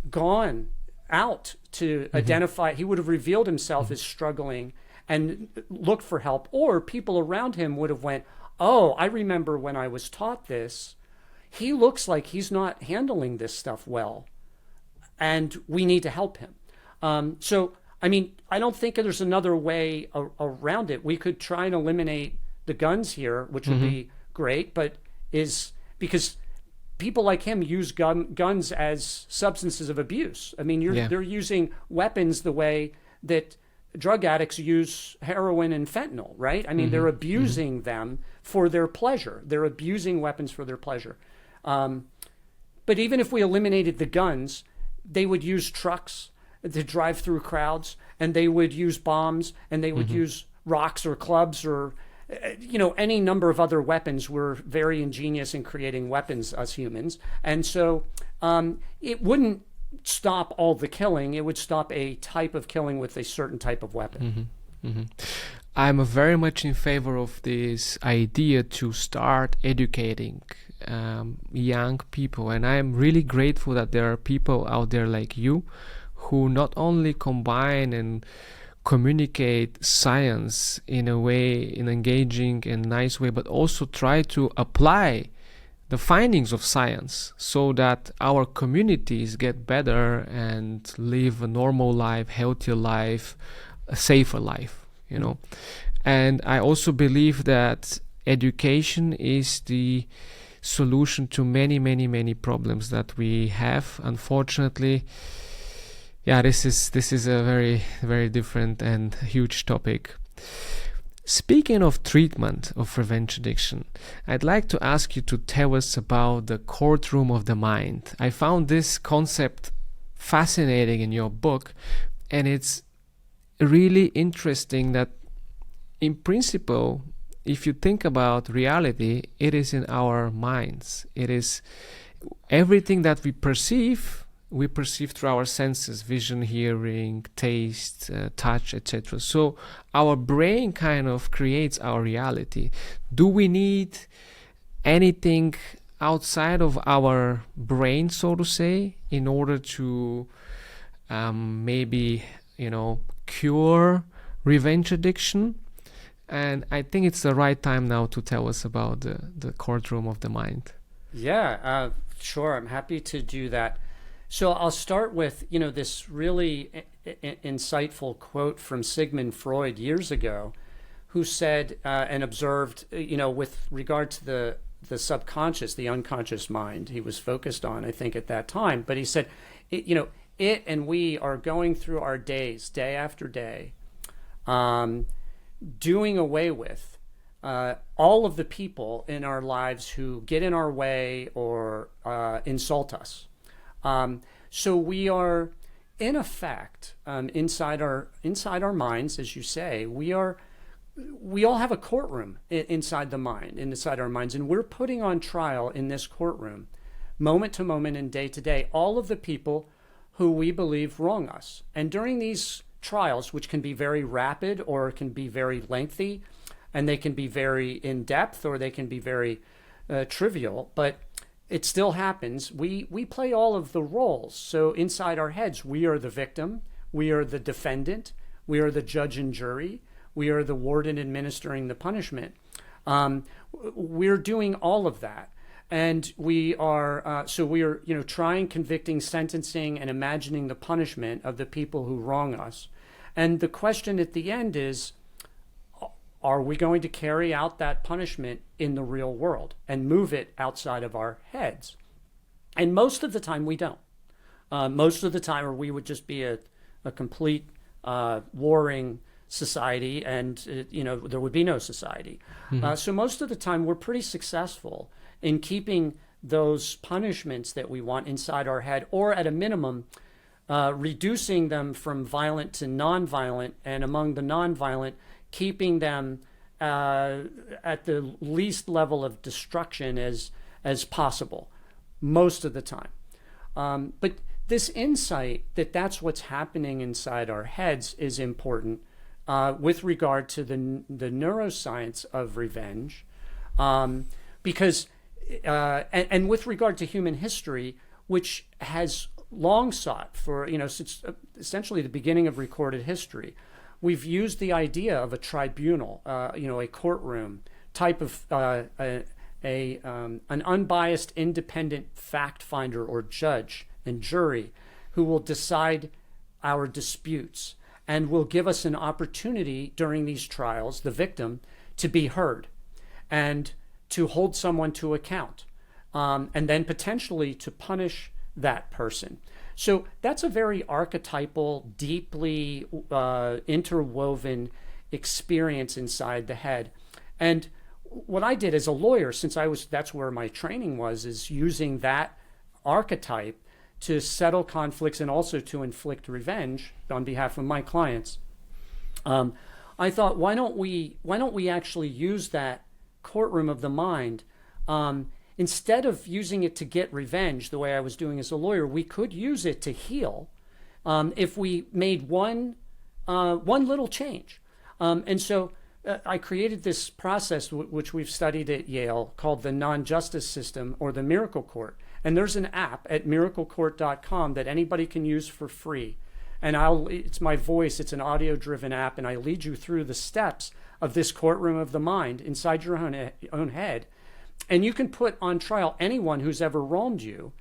gone out to identify, he would have revealed himself as struggling and looked for help, or people around him would have went, oh, I remember when I was taught this, he looks like he's not handling this stuff well, and we need to help him. So, I mean, I don't think there's another way around it. We could try and eliminate the guns here, which would be great, but because people like him use guns as substances of abuse. I mean, they're using weapons the way that drug addicts use heroin and fentanyl, right? I mean, they're abusing them for their pleasure. They're abusing weapons for their pleasure. But even if we eliminated the guns, they would use trucks to drive through crowds, and they would use bombs, and they would use rocks or clubs, or any number of other weapons. We're very ingenious in creating weapons, us humans. And so it wouldn't stop all the killing. It would stop a type of killing with a certain type of weapon. I'm very much in favor of this idea to start educating young people, and I'm really grateful that there are people out there like you who not only combine and communicate science in a way, in engaging and nice way, but also try to apply the findings of science so that our communities get better and live a normal life, healthier life, a safer life, And I also believe that education is the solution to many, many, many problems that we have. Unfortunately, this is a very, very different and huge topic. Speaking of treatment of revenge addiction, I'd like to ask you to tell us about the courtroom of the mind. I found this concept fascinating in your book, and it's really interesting that in principle, if you think about reality, it is in our minds. It is everything that we perceive through our senses: vision, hearing, taste, touch, etc. So our brain kind of creates our reality. Do we need anything outside of our brain, so to say, in order to maybe, cure revenge addiction? And I think it's the right time now to tell us about the courtroom of the mind. Yeah, sure. I'm happy to do that. So I'll start with, this really insightful quote from Sigmund Freud years ago, who said and observed, with regard to the subconscious, the unconscious mind he was focused on, I think, at that time. But he said, it and we are going through our days, day after day, doing away with all of the people in our lives who get in our way or insult us. So we are, in effect, inside our minds, as you say, we all have a courtroom inside our minds, and we're putting on trial in this courtroom, moment to moment and day to day, all of the people who we believe wrong us. And during these trials, which can be very rapid or can be very lengthy, and they can be very in-depth or they can be very trivial, but it still happens. We play all of the roles. So inside our heads, we are the victim, we are the defendant, we are the judge and jury, we are the warden administering the punishment. We're doing all of that. And we are trying, convicting, sentencing, and imagining the punishment of the people who wrong us. And the question at the end is, are we going to carry out that punishment in the real world and move it outside of our heads? And most of the time we don't. Most of the time, or we would just be a complete warring society, and there would be no society. So most of the time we're pretty successful in keeping those punishments that we want inside our head, or at a minimum, reducing them from violent to nonviolent, and among the nonviolent, keeping them at the least level of destruction as possible, most of the time. But this insight that that's what's happening inside our heads is important with regard to the neuroscience of revenge, because and with regard to human history, which has long sought for, since essentially the beginning of recorded history, we've used the idea of a tribunal, a courtroom type of an unbiased, independent fact finder or judge and jury who will decide our disputes and will give us an opportunity during these trials, the victim, to be heard and to hold someone to account, and then potentially to punish that person. So that's a very archetypal, deeply interwoven experience inside the head. And what I did as a lawyer, since that's where my training was, is using that archetype to settle conflicts and also to inflict revenge on behalf of my clients. I thought, why don't we actually use that courtroom of the mind, instead of using it to get revenge the way I was doing as a lawyer? We could use it to heal, if we made one little change. And so I created this process which we've studied at Yale called the non-justice system, or the Miracle Court. And there's an app at miraclecourt.com that anybody can use for free. And it's my voice, it's an audio-driven app, and I lead you through the steps of this courtroom of the mind inside your own head. And you can put on trial anyone who's ever wronged you,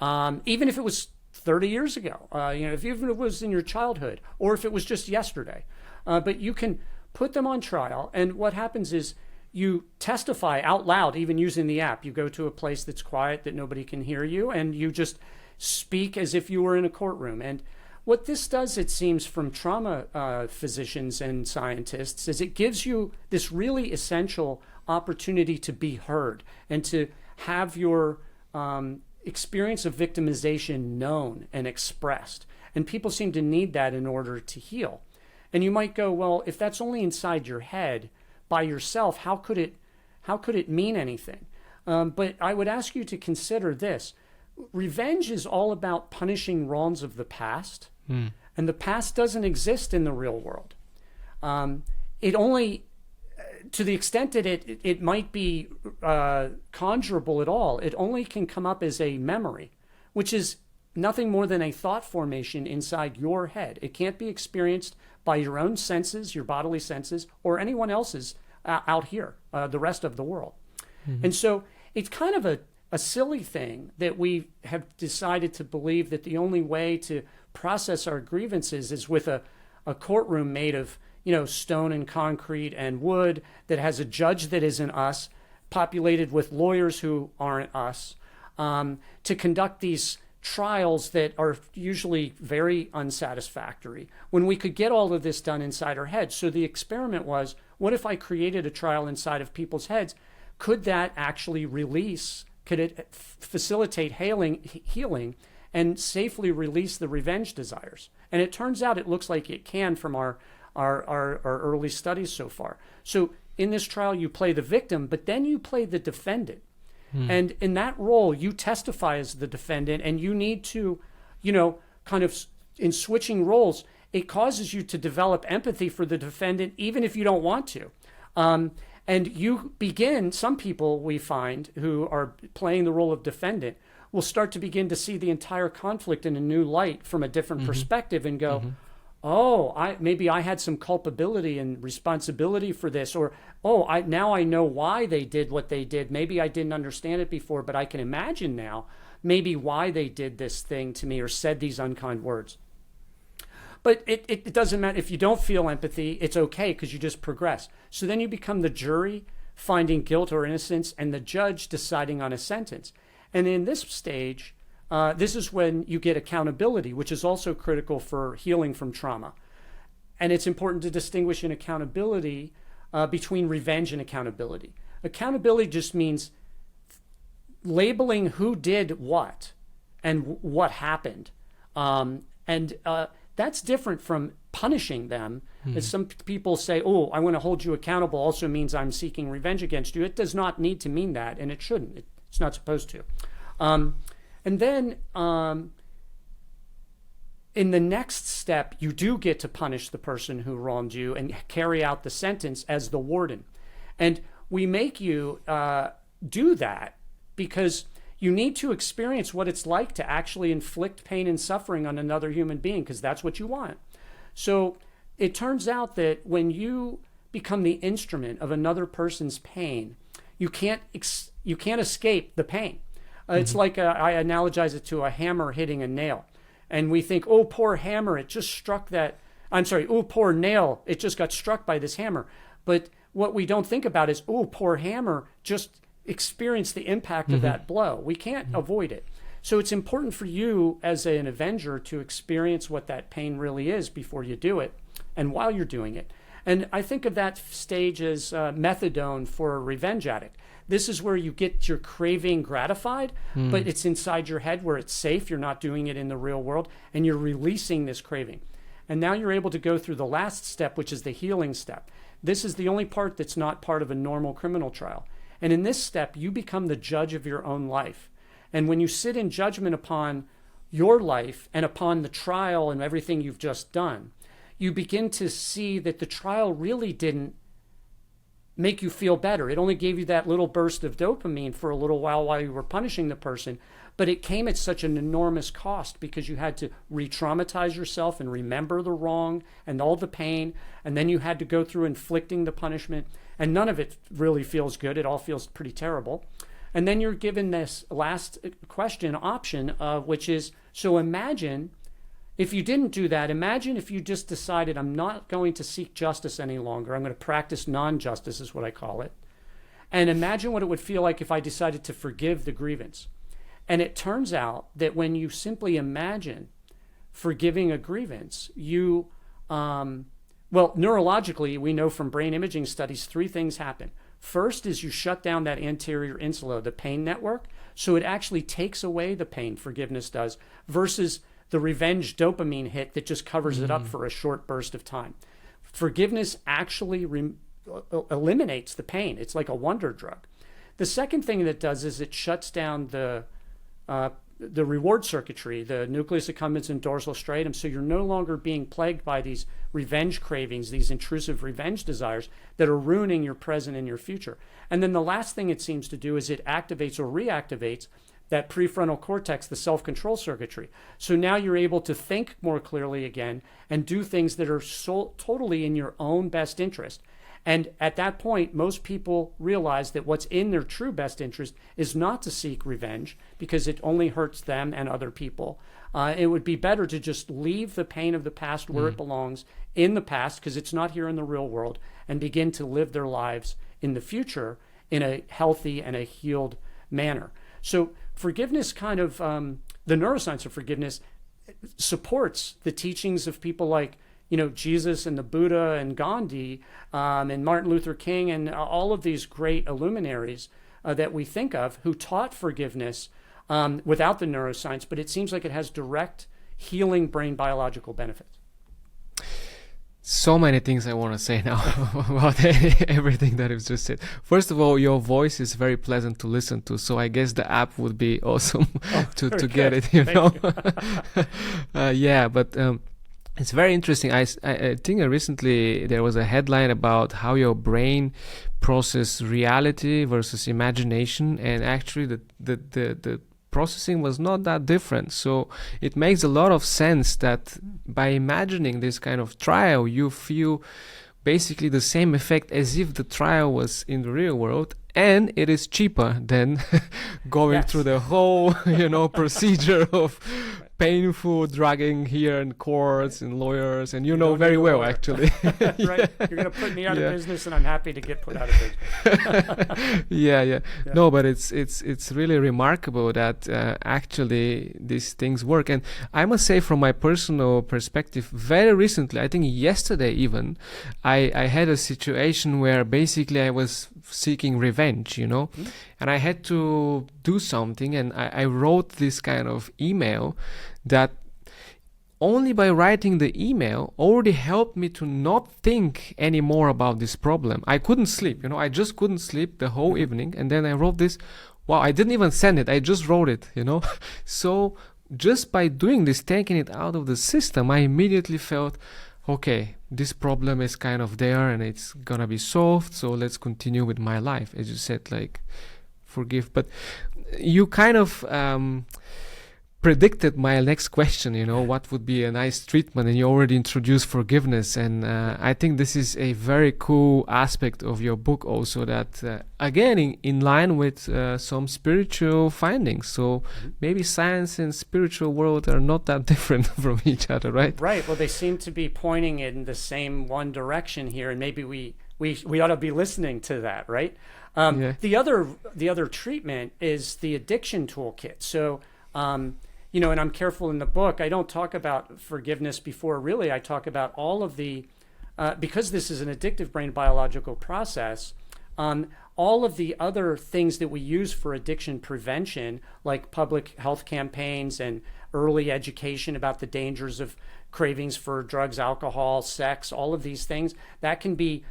even if it was 30 years ago, if even if it was in your childhood, or if it was just yesterday. But you can put them on trial, and what happens is you testify out loud, even using the app. You go to a place that's quiet, that nobody can hear you, and you just speak as if you were in a courtroom. And what this does, it seems, from trauma physicians and scientists, is it gives you this really essential opportunity to be heard and to have your experience of victimization known and expressed. And people seem to need that in order to heal. And you might go, well, if that's only inside your head by yourself, how could it mean anything? But I would ask you to consider this. Revenge is all about punishing wrongs of the past. And the past doesn't exist in the real world. It only, to the extent that it might be conjurable at all, it only can come up as a memory, which is nothing more than a thought formation inside your head. It can't be experienced by your own senses, your bodily senses, or anyone else's out here, the rest of the world. And so it's kind of a silly thing that we have decided to believe that the only way to process our grievances is with a courtroom made of stone and concrete and wood, that has a judge that isn't us, populated with lawyers who aren't us, to conduct these trials that are usually very unsatisfactory, when we could get all of this done inside our heads. So the experiment was, what if I created a trial inside of people's heads? Could that actually could it facilitate healing and safely release the revenge desires? And it turns out it looks like it can from our early studies so far. So in this trial, you play the victim, but then you play the defendant. And in that role, you testify as the defendant, and you need to, kind of in switching roles, it causes you to develop empathy for the defendant, even if you don't want to. And you begin, some people we find who are playing the role of defendant will start to begin to see the entire conflict in a new light from a different perspective and go, maybe I had some culpability and responsibility for this, or now I know why they did what they did. Maybe I didn't understand it before, but I can imagine now maybe why they did this thing to me or said these unkind words. But it doesn't matter. If you don't feel empathy, it's okay, because you just progress. So then you become the jury finding guilt or innocence, and the judge deciding on a sentence. And in this stage, this is when you get accountability, which is also critical for healing from trauma. And it's important to distinguish in accountability between revenge and accountability. Accountability just means labeling who did what and what happened. That's different from punishing them. As some people say, I want to hold you accountable also means I'm seeking revenge against you. It does not need to mean that, and it shouldn't. It's not supposed to. And then in the next step, you do get to punish the person who wronged you and carry out the sentence as the warden. And we make you do that because you need to experience what it's like to actually inflict pain and suffering on another human being, because that's what you want. So it turns out that when you become the instrument of another person's pain, you can't escape the pain. It's like I analogize it to a hammer hitting a nail. And we think, poor hammer, it just struck that. I'm sorry, poor nail, it just got struck by this hammer. But what we don't think about is, poor hammer, just experience the impact of that blow. We can't avoid it. So it's important for you as an avenger to experience what that pain really is before you do it and while you're doing it. And I think of that stage as methadone for a revenge addict. This is where you get your craving gratified, but it's inside your head where it's safe. You're not doing it in the real world, and you're releasing this craving. And now you're able to go through the last step, which is the healing step. This is the only part that's not part of a normal criminal trial. And in this step, you become the judge of your own life. And when you sit in judgment upon your life and upon the trial and everything you've just done, you begin to see that the trial really didn't make you feel better. It only gave you that little burst of dopamine for a little while you were punishing the person, but it came at such an enormous cost because you had to re-traumatize yourself and remember the wrong and all the pain, and then you had to go through inflicting the punishment, and none of it really feels good. It all feels pretty terrible. And then you're given this last question option, which is, so imagine if you didn't do that. Imagine if you just decided, I'm not going to seek justice any longer. I'm going to practice non-justice is what I call it. And imagine what it would feel like if I decided to forgive the grievance. And it turns out that when you simply imagine forgiving a grievance, you, neurologically, we know from brain imaging studies, 3 things happen. First is you shut down that anterior insula, the pain network. So it actually takes away the pain, forgiveness does, versus the revenge dopamine hit that just covers it up for a short burst of time. Forgiveness actually eliminates the pain. It's like a wonder drug. The second thing that it does is it shuts down the reward circuitry, the nucleus accumbens and dorsal striatum, so you're no longer being plagued by these revenge cravings, these intrusive revenge desires that are ruining your present and your future. And then the last thing it seems to do is it activates or reactivates that prefrontal cortex, the self-control circuitry. So now you're able to think more clearly again and do things that are totally in your own best interest. And at that point, most people realize that what's in their true best interest is not to seek revenge because it only hurts them and other people. It would be better to just leave the pain of the past where it belongs in the past because it's not here in the real world, and begin to live their lives in the future in a healthy and a healed manner. So forgiveness kind of, the neuroscience of forgiveness supports the teachings of people like, Jesus and the Buddha and Gandhi and Martin Luther King and all of these great illuminaries that we think of who taught forgiveness without the neuroscience, but it seems like it has direct healing brain biological benefits. So many things I want to say now about everything that you've just said. First of all, your voice is very pleasant to listen to, so I guess the app would be awesome to get it, but it's very interesting. I think recently there was a headline about how your brain processes reality versus imagination, and actually the processing was not that different. So it makes a lot of sense that by imagining this kind of trial, you feel basically the same effect as if the trial was in the real world, and it is cheaper than going through the whole, procedure of painful dragging here in courts and lawyers, and you know very well actually. Right, you're going to put me out of business, and I'm happy to get put out of business. Yeah. No, but it's really remarkable that actually these things work. And I must say, from my personal perspective, very recently, I think yesterday even, I had a situation where basically I was seeking revenge, and I had to do something, and I wrote this kind of email that only by writing the email already helped me to not think anymore about this problem. I couldn't sleep, I just couldn't sleep the whole evening, and then I wrote this. Wow, I didn't even send it, I just wrote it, So just by doing this, taking it out of the system, I immediately felt, okay, this problem is kind of there and it's gonna be solved, so let's continue with my life. As you said, like, forgive. But you kind of predicted my next question, what would be a nice treatment, and you already introduced forgiveness. And I think this is a very cool aspect of your book also, that again, in line with some spiritual findings. So maybe science and spiritual world are not that different from each other, right? Right. Well, they seem to be pointing in the same one direction here, and maybe we ought to be listening to that, right? The other treatment is the addiction toolkit. So, and I'm careful in the book, I don't talk about forgiveness before, really. I talk about all of the, because this is an addictive brain biological process, all of the other things that we use for addiction prevention, like public health campaigns and early education about the dangers of cravings for drugs, alcohol, sex, all of these things, that can be,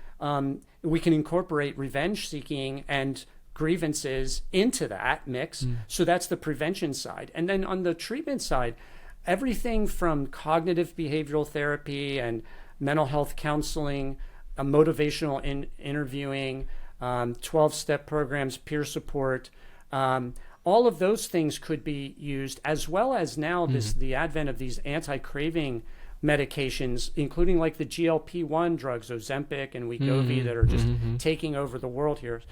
we can incorporate revenge seeking and grievances into that mix. So that's the prevention side. And then on the treatment side, everything from cognitive behavioral therapy and mental health counseling, motivational interviewing, 12-step programs, peer support, all of those things could be used, as well as now the advent of these anti-craving medications, including like the GLP-1 drugs, Ozempic and Wegovy, that are just taking over the world here.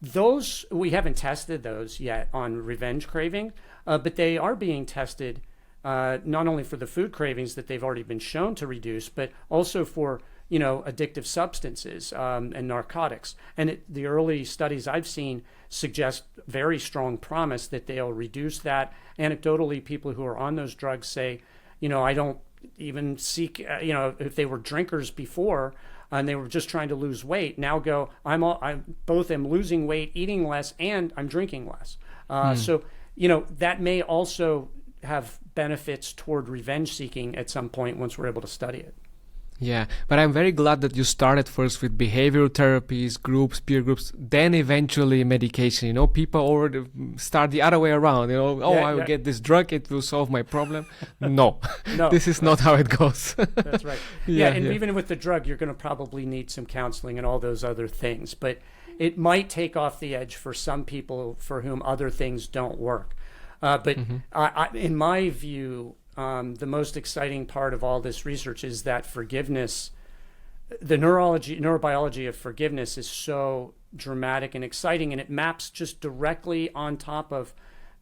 Those, we haven't tested those yet on revenge craving, but they are being tested not only for the food cravings that they've already been shown to reduce, but also for addictive substances and narcotics. And the early studies I've seen suggest very strong promise that they'll reduce that. Anecdotally, people who are on those drugs say, I don't even seek, if they were drinkers before and they were just trying to lose weight, now go, I both am losing weight, eating less, and I'm drinking less. So, that may also have benefits toward revenge seeking at some point once we're able to study it. Yeah, but I'm very glad that you started first with behavioral therapies, groups, peer groups, then eventually medication. People already start the other way around. I will get this drug, it will solve my problem. No, this is not how it goes. That's right. Even with the drug, you're going to probably need some counseling and all those other things. But it might take off the edge for some people for whom other things don't work. But in my view, the most exciting part of all this research is that forgiveness, the neurobiology of forgiveness is so dramatic and exciting, and it maps just directly on top of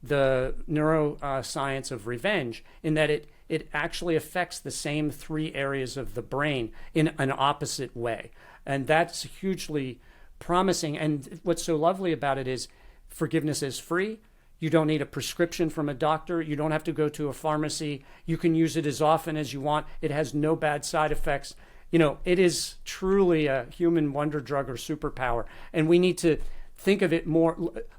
the neuroscience of revenge, in that it actually affects the same 3 areas of the brain in an opposite way. And that's hugely promising. And what's so lovely about it is forgiveness is free. You don't need a prescription from a doctor. You don't have to go to a pharmacy. You can use it as often as you want. It has no bad side effects. It is truly a human wonder drug or superpower. And we need to think of it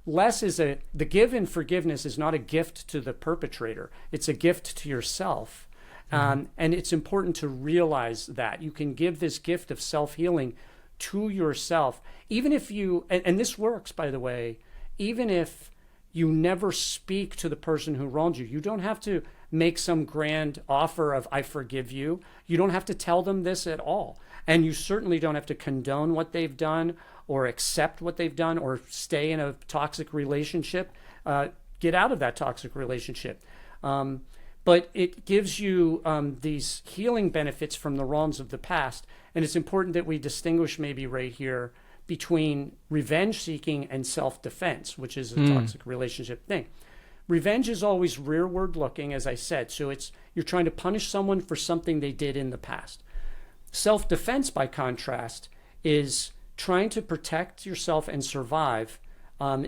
less as the give in forgiveness is not a gift to the perpetrator. It's a gift to yourself. And it's important to realize that you can give this gift of self-healing to yourself. Even if and this works, by the way, even if you never speak to the person who wronged you. You don't have to make some grand offer of, I forgive you. You don't have to tell them this at all. And you certainly don't have to condone what they've done or accept what they've done or stay in a toxic relationship. Get out of that toxic relationship. But it gives you these healing benefits from the wrongs of the past. And it's important that we distinguish maybe right here between revenge seeking and self-defense, which is a toxic relationship thing. Revenge is always rearward looking, as I said. So you're trying to punish someone for something they did in the past. Self-defense, by contrast, is trying to protect yourself and survive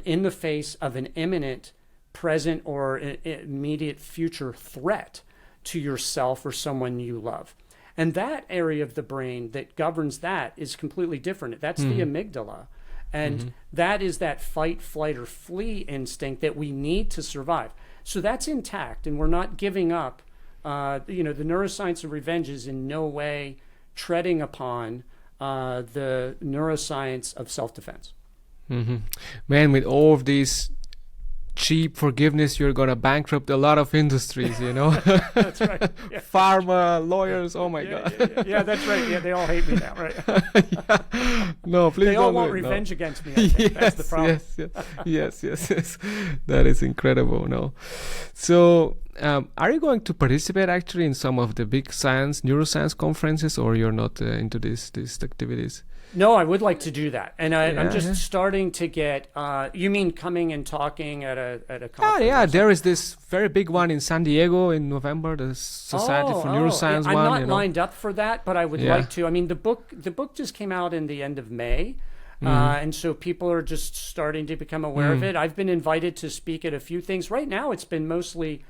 in the face of an imminent, present, or immediate future threat to yourself or someone you love. And that area of the brain that governs that is completely different. That's the amygdala. And that is that fight, flight, or flee instinct that we need to survive. So that's intact, and we're not giving up. The neuroscience of revenge is in no way treading upon the neuroscience of self-defense. Man, with all of these cheap forgiveness, you're gonna bankrupt a lot of industries. That's right. Yeah. Pharma, lawyers. Oh my God. Yeah, that's right. Yeah, they all hate me now, right? No, please. They all don't want revenge against me. I think. That's the problem. Yes. That is incredible. No, so are you going to participate actually in some of the big neuroscience conferences, or you're not into these activities? No, I would like to do that, and I'm just starting to get. You mean coming and talking at a conference? Oh yeah, there is this very big one in San Diego in November, the Society for Neuroscience one. I'm not lined up for that, but I would like to. I mean, the book just came out in the end of May, and so people are just starting to become aware of it. I've been invited to speak at a few things. Right now, it's been mostly.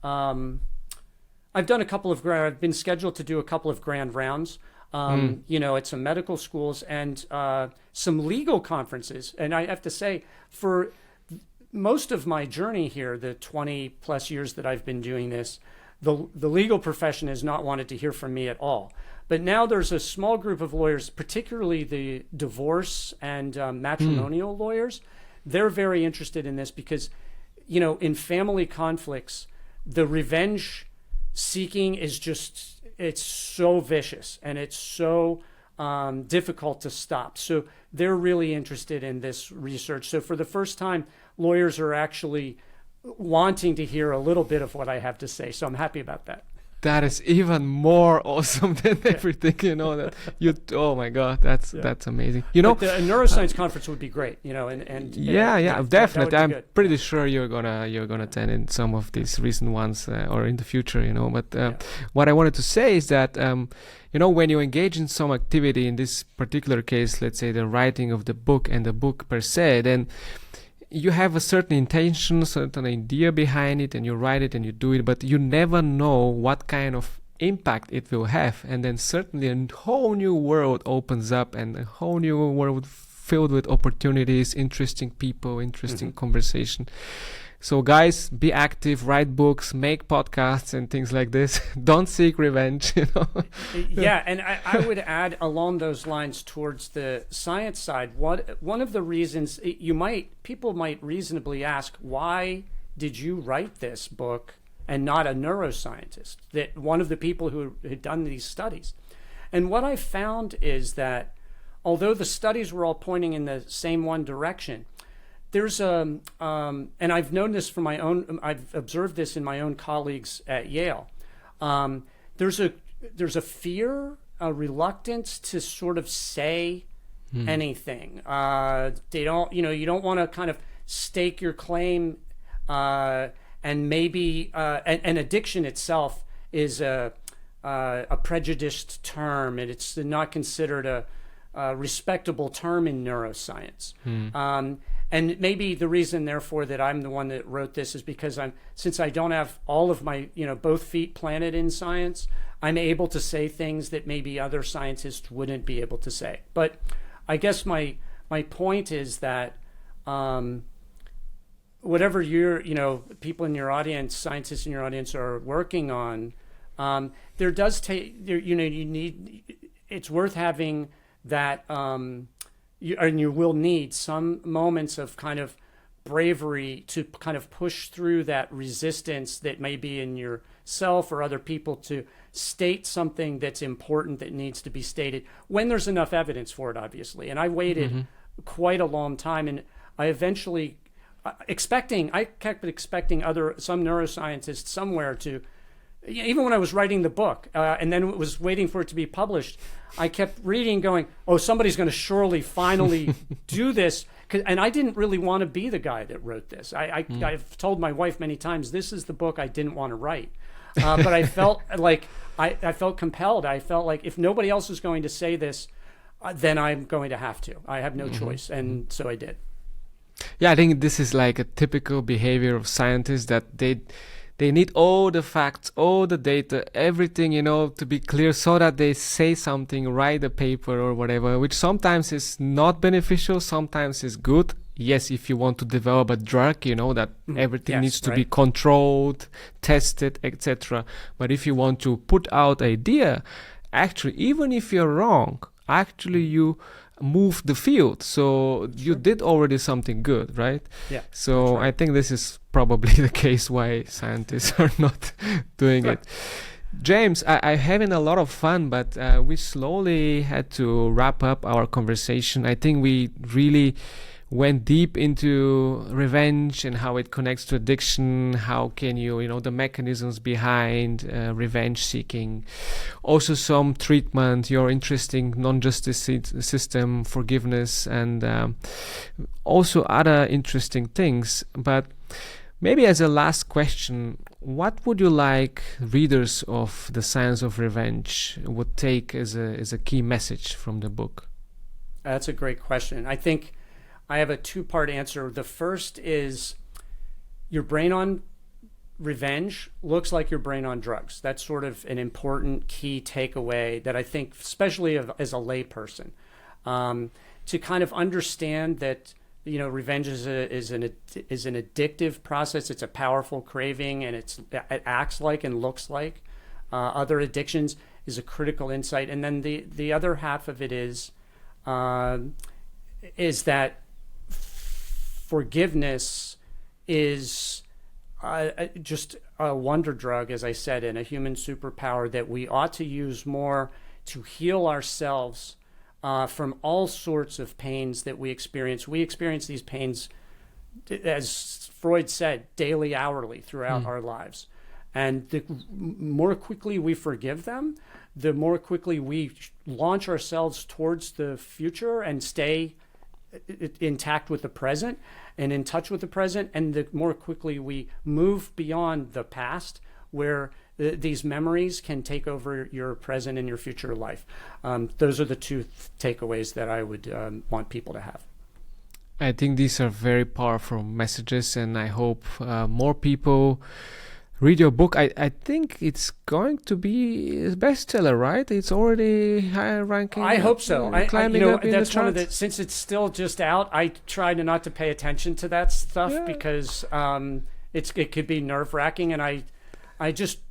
I've done I've been scheduled to do a couple of grand rounds. at some medical schools and some legal conferences. And I have to say, for most of my journey here, the 20 plus years that I've been doing this, the legal profession has not wanted to hear from me at all. But now there's a small group of lawyers, particularly the divorce and matrimonial lawyers. They're very interested in this because, in family conflicts, the revenge seeking is it's so vicious and it's so difficult to stop. So they're really interested in this research. So for the first time, lawyers are actually wanting to hear a little bit of what I have to say. So I'm happy about that. That is even more awesome than everything, oh my God, that's amazing. But a neuroscience conference would be great, and definitely. I'm pretty sure you're gonna attend in some of these recent ones or in the future, But what I wanted to say is that, when you engage in some activity, in this particular case, let's say the writing of the book and the book per se, then you have a certain intention, certain idea behind it, and you write it and you do it, but you never know what kind of impact it will have. And then certainly a whole new world opens up, and a whole new world filled with opportunities, interesting people, interesting conversation. So guys, be active, write books, make podcasts and things like this. Don't seek revenge, Yeah, and I would add along those lines towards the science side, one of the reasons people might reasonably ask, why did you write this book and not a neuroscientist, that one of the people who had done these studies? And what I found is that although the studies were all pointing in the same one direction, there's and I've known this from I've observed this in my own colleagues at Yale. There's a fear, a reluctance to sort of say anything. They don't, you don't want to kind of stake your claim, and maybe, and addiction itself is a prejudiced term, and it's not considered a respectable term in neuroscience. And maybe the reason, therefore, that I'm the one that wrote this is because since I don't have all of my, both feet planted in science, I'm able to say things that maybe other scientists wouldn't be able to say. But I guess my point is that whatever people in your audience, scientists in your audience are working on, there does take, it's worth having that, and you will need some moments of kind of bravery to kind of push through that resistance that may be in yourself or other people to state something that's important that needs to be stated when there's enough evidence for it, obviously. And I waited quite a long time, and I eventually I kept expecting some neuroscientist somewhere to, even when I was writing the book, and then it was waiting for it to be published, I kept reading going, oh, somebody's going to surely finally do this. And I didn't really want to be the guy that wrote this. I've told my wife many times, this is the book I didn't want to write. But I felt like, I felt compelled. I felt like if nobody else is going to say this, then I'm going to have to. I have no choice. And so I did. Yeah, I think this is like a typical behavior of scientists, that they need all the facts, all the data, everything, to be clear, so that they say something, write a paper or whatever, which sometimes is not beneficial, sometimes is good. Yes, if you want to develop a drug, that everything needs to be controlled, tested, etc. But if you want to put out idea, actually, even if you're wrong, actually you move the field, so you did already something good, right? Yeah. So I think this is probably the case why scientists are not doing it. James, I having a lot of fun, but we slowly had to wrap up our conversation. I think we really went deep into revenge and how it connects to addiction. How can you, the mechanisms behind revenge seeking. Also some treatment, your interesting non-justice system, forgiveness, and also other interesting things. But maybe as a last question, what would you like readers of The Science of Revenge would take as a key message from the book? That's a great question. I think I have a two-part answer. The first is your brain on revenge looks like your brain on drugs. That's sort of an important key takeaway that I think, especially as a layperson, to kind of understand that, you know, revenge is an addictive process. It's a powerful craving, and it acts like and looks like other addictions, is a critical insight. And then the other half of it is that forgiveness is just a wonder drug, as I said, and a human superpower that we ought to use more to heal ourselves from all sorts of pains that we experience. We experience these pains, as Freud said, daily, hourly throughout our lives. And the more quickly we forgive them, the more quickly we launch ourselves towards the future and stay intact with the present and in touch with the present, and the more quickly we move beyond the past, where these memories can take over your present and your future life. Those are the two takeaways that I would want people to have. I think these are very powerful messages, and I hope more people read your book. I think it's going to be a bestseller, right? It's already high ranking. I hope so. Climbing up in that's the one of charts. the, since it's still just out, I try not to pay attention to that stuff because it could be nerve-wracking, and I just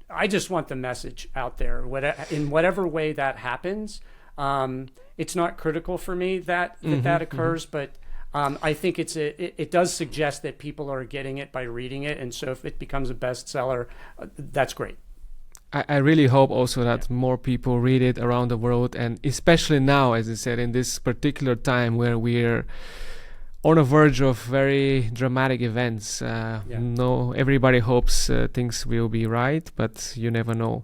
want the message out there. In whatever way that happens, it's not critical for me that occurs, but I think it does suggest that people are getting it by reading it, and so if it becomes a bestseller, that's great. I really hope also that more people read it around the world, and especially now, as I said, in this particular time where we're on a verge of very dramatic events. No, everybody hopes things will be right, but you never know.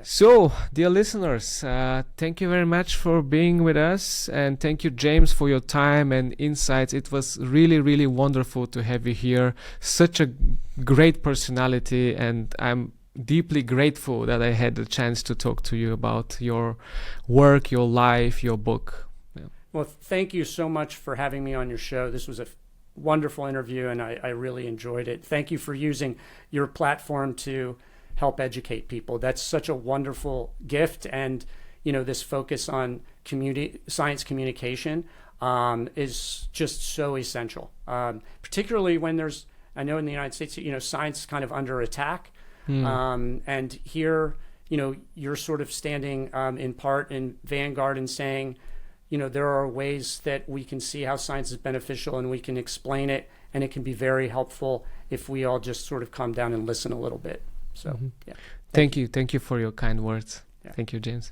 So, dear listeners, thank you very much for being with us, and thank you, James, for your time and insights. It was really, really wonderful to have you here. Such a great personality, and I'm deeply grateful that I had the chance to talk to you about your work, your life, your book. Well, thank you so much for having me on your show. This was a wonderful interview, and I really enjoyed it. Thank you for using your platform to help educate people. That's such a wonderful gift, and this focus on science communication is just so essential, particularly when I know in the United States, science is kind of under attack, and here, you're sort of standing in part in vanguard and saying, there are ways that we can see how science is beneficial, and we can explain it, and it can be very helpful if we all just sort of calm down and listen a little bit. So, Thank you for your kind words. Yeah. Thank you, James.